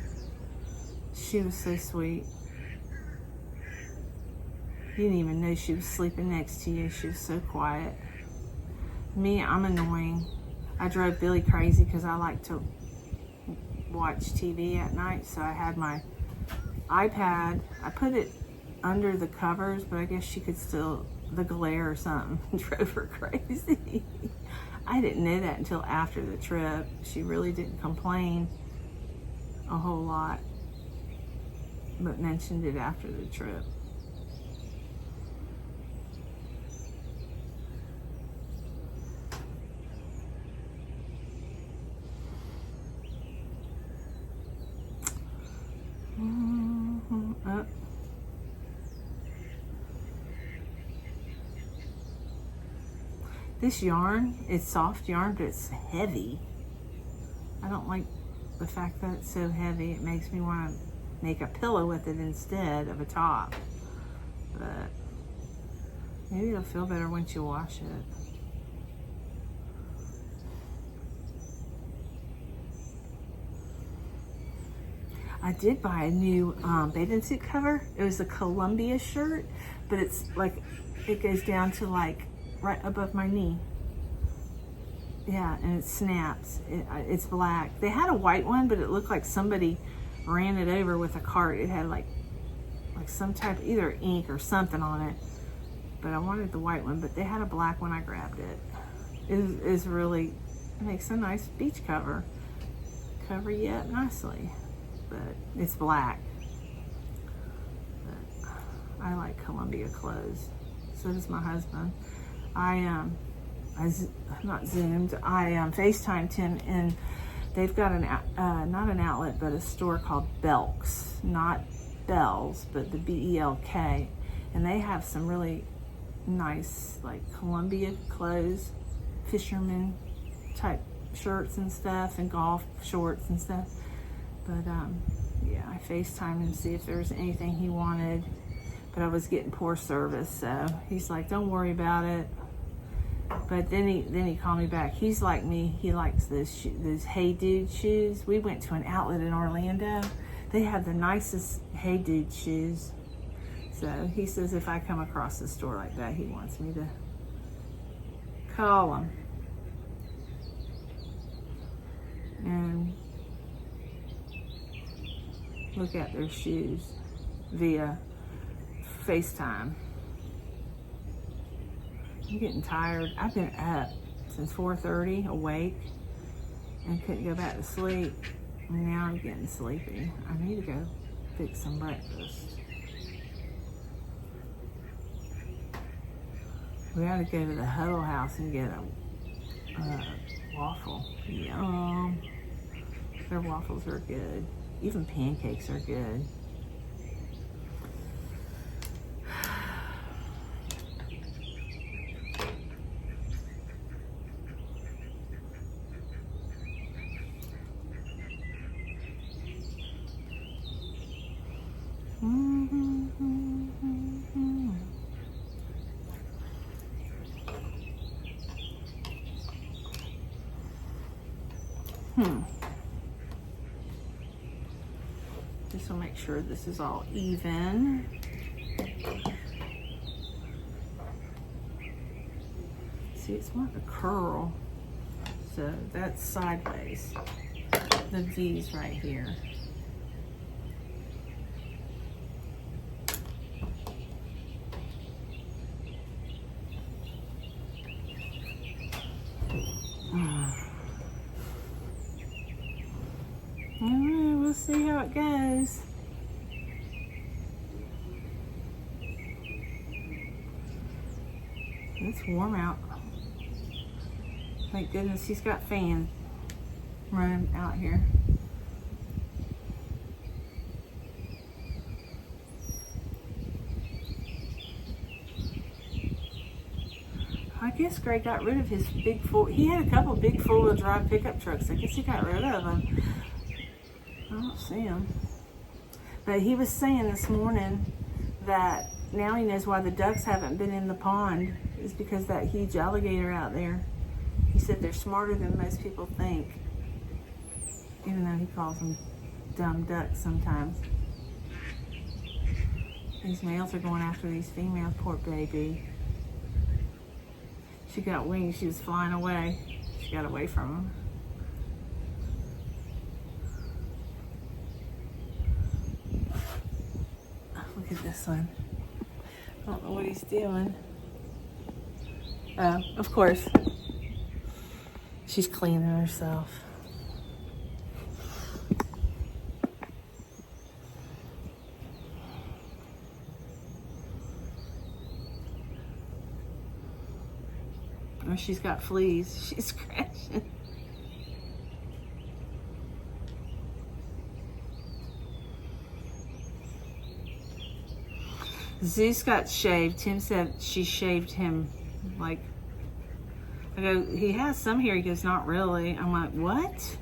She was so sweet. You didn't even know she was sleeping next to you. She was so quiet. Me, I'm annoying. I drove Billy crazy because I like to watch TV at night. So I had my iPad. I put it under the covers, but I guess she could still, the glare or something drove her crazy. I didn't know that until after the trip. She really didn't complain a whole lot, but mentioned it after the trip. This yarn, it's soft yarn, but it's heavy. I don't like the fact that it's so heavy. It makes me want to make a pillow with it instead of a top. But maybe it'll feel better once you wash it. I did buy a new bathing suit cover. It was a Columbia shirt, but it's like, it goes down to like right above my knee. Yeah, and it snaps. It's black. They had a white one, but it looked like somebody ran it over with a cart. It had like some type of either ink or something on it. But I wanted the white one, but they had a black one. I grabbed it. It is really, it makes a nice beach cover. Cover you up nicely. But it's black. But I like Columbia clothes. So does my husband. I not Zoomed. I FaceTimed him, and they've got not an outlet, but a store called Belk's, not Bells, but the BELK, and they have some really nice like Columbia clothes, fisherman type shirts and stuff, and golf shorts and stuff. But yeah, I FaceTimed him to see if there was anything he wanted, but I was getting poor service, so he's like, don't worry about it. But then he called me back. He's like me. He likes those Hey Dude shoes. We went to an outlet in Orlando. They have the nicest Hey Dude shoes. So he says if I come across a store like that, he wants me to call him and look at their shoes via FaceTime. I'm getting tired. I've been up since 4:30, awake, and couldn't go back to sleep. And now I'm getting sleepy. I need to go fix some breakfast. We ought to go to the Huddle House and get a waffle. Yum. Their waffles are good. Even pancakes are good. This will make sure this is all even. See, it's more of a curl, so that's sideways. The V's right here. We'll see how it goes. It's warm out. Thank goodness he's got fans running out here. I guess Greg got rid of his big he had a couple big four-wheel drive pickup trucks. I guess he got rid of them. I don't see him. But he was saying this morning that now he knows why the ducks haven't been in the pond, is because that huge alligator out there. He said they're smarter than most people think, even though he calls them dumb ducks sometimes. These males are going after these females, poor baby. She got wings, she was flying away. She got away from them. Look at this one. I don't know what he's doing. Oh, of course. She's cleaning herself. Oh, she's got fleas. She's scratching. Zeus got shaved. Tim said she shaved him. Like, I go, he has some hair. He goes, not really. I'm like, what?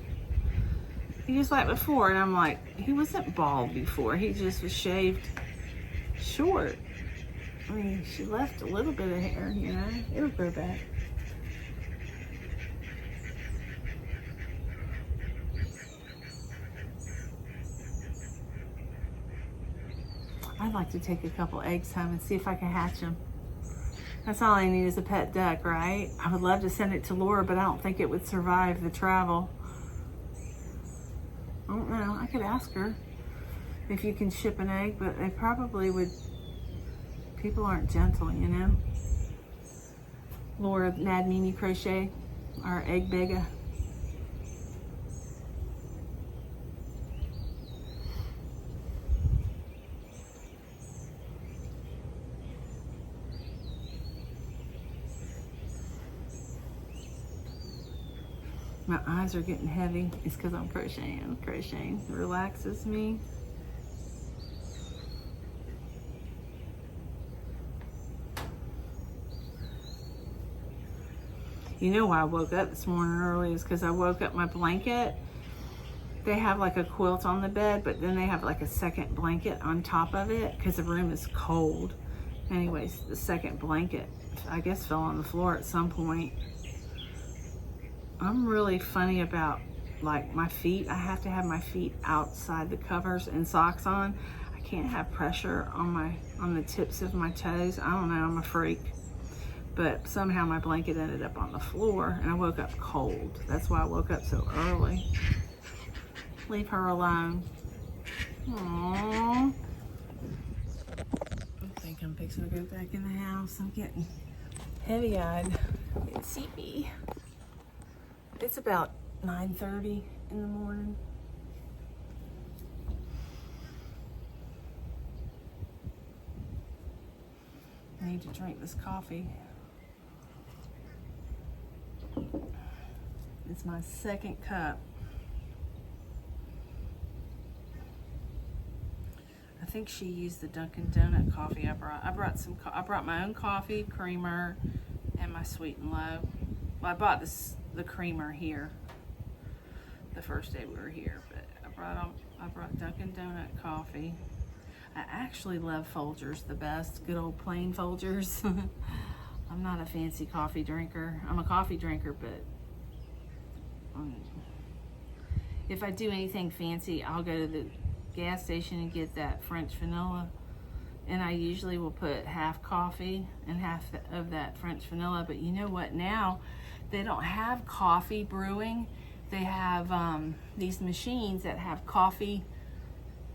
He goes, like before. And I'm like, he wasn't bald before. He just was shaved short. I mean, she left a little bit of hair, you know. It'll grow back. I'd like to take a couple eggs home and see if I can hatch them. That's all I need is a pet duck, right? I would love to send it to Laura, but I don't think it would survive the travel. I don't know. I could ask her if you can ship an egg, but they probably would. People aren't gentle, you know. Laura, Mad Mimi Crochet, our egg beggar. My eyes are getting heavy. It's because I'm crocheting. Crocheting relaxes me. You know why I woke up this morning early is because I woke up my blanket. They have like a quilt on the bed, but then they have like a second blanket on top of it because the room is cold. Anyways, the second blanket, I guess, fell on the floor at some point. I'm really funny about like my feet. I have to have my feet outside the covers and socks on. I can't have pressure on the tips of my toes. I don't know, I'm a freak. But somehow my blanket ended up on the floor and I woke up cold. That's why I woke up so early. Leave her alone. Aww. I think I'm fixing to go back in the house. I'm getting heavy-eyed. It's sleepy. It's about 9:30 in the morning. I need to drink this coffee. It's my second cup. I think she used the Dunkin' Donut coffee I brought. I brought my own coffee, creamer, and my sweet and low. Well, I bought the creamer here the first day we were here, but I brought Dunkin' Donut coffee. I actually love Folgers the best, good old plain Folgers. I'm not a fancy coffee drinker. I'm a coffee drinker, but if I do anything fancy, I'll go to the gas station and get that French vanilla, and I usually will put half coffee and half of that French vanilla. But you know what, now they don't have coffee brewing. They have these machines that have coffee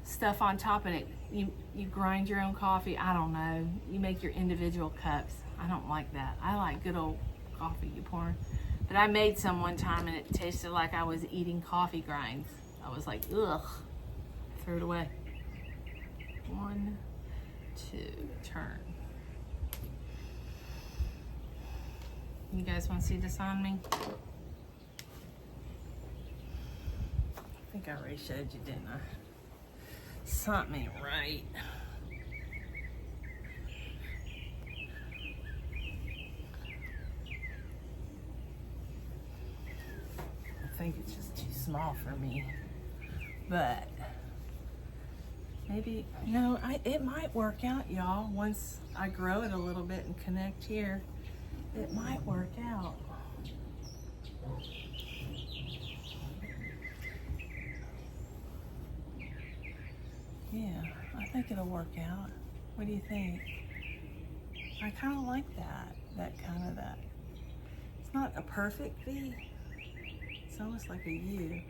stuff on top, and you grind your own coffee. I don't know, you make your individual cups. I don't like that. I like good old coffee you pour. But I made some one time and it tasted like I was eating coffee grinds. I was like, ugh. Throw it away. 1, 2, turn. You guys want to see this on me? I think I already showed you, didn't I? Something ain't right. I think it's just too small for me, but maybe, no, it might work out, y'all. Once I grow it a little bit and connect here, it might work out. Yeah, I think it'll work out. What do you think? I kind of like that. It's not a perfect V. It's almost like a U,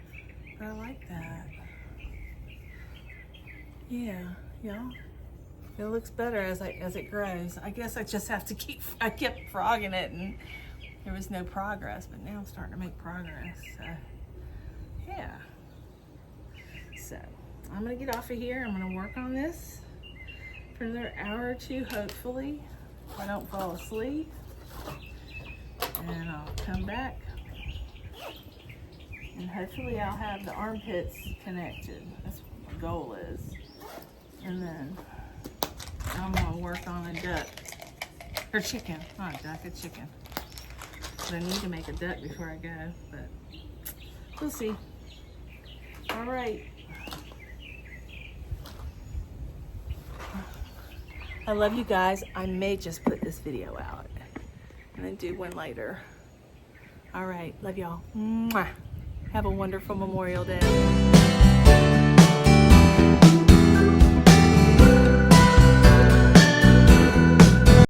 but I like that. Yeah, y'all. It looks better as it grows. I guess I just have to I kept frogging it and there was no progress, but now I'm starting to make progress. So, yeah. So, I'm gonna get off of here. I'm gonna work on this for another hour or two, hopefully, if I don't fall asleep. And I'll come back and hopefully I'll have the armpits connected. That's what my goal is. And then I'm gonna work on a duck, or chicken, not a duck, a chicken. But I need to make a duck before I go, but we'll see. All right. I love you guys. I may just put this video out and then do one later. All right, love y'all. Mwah. Have a wonderful Memorial Day.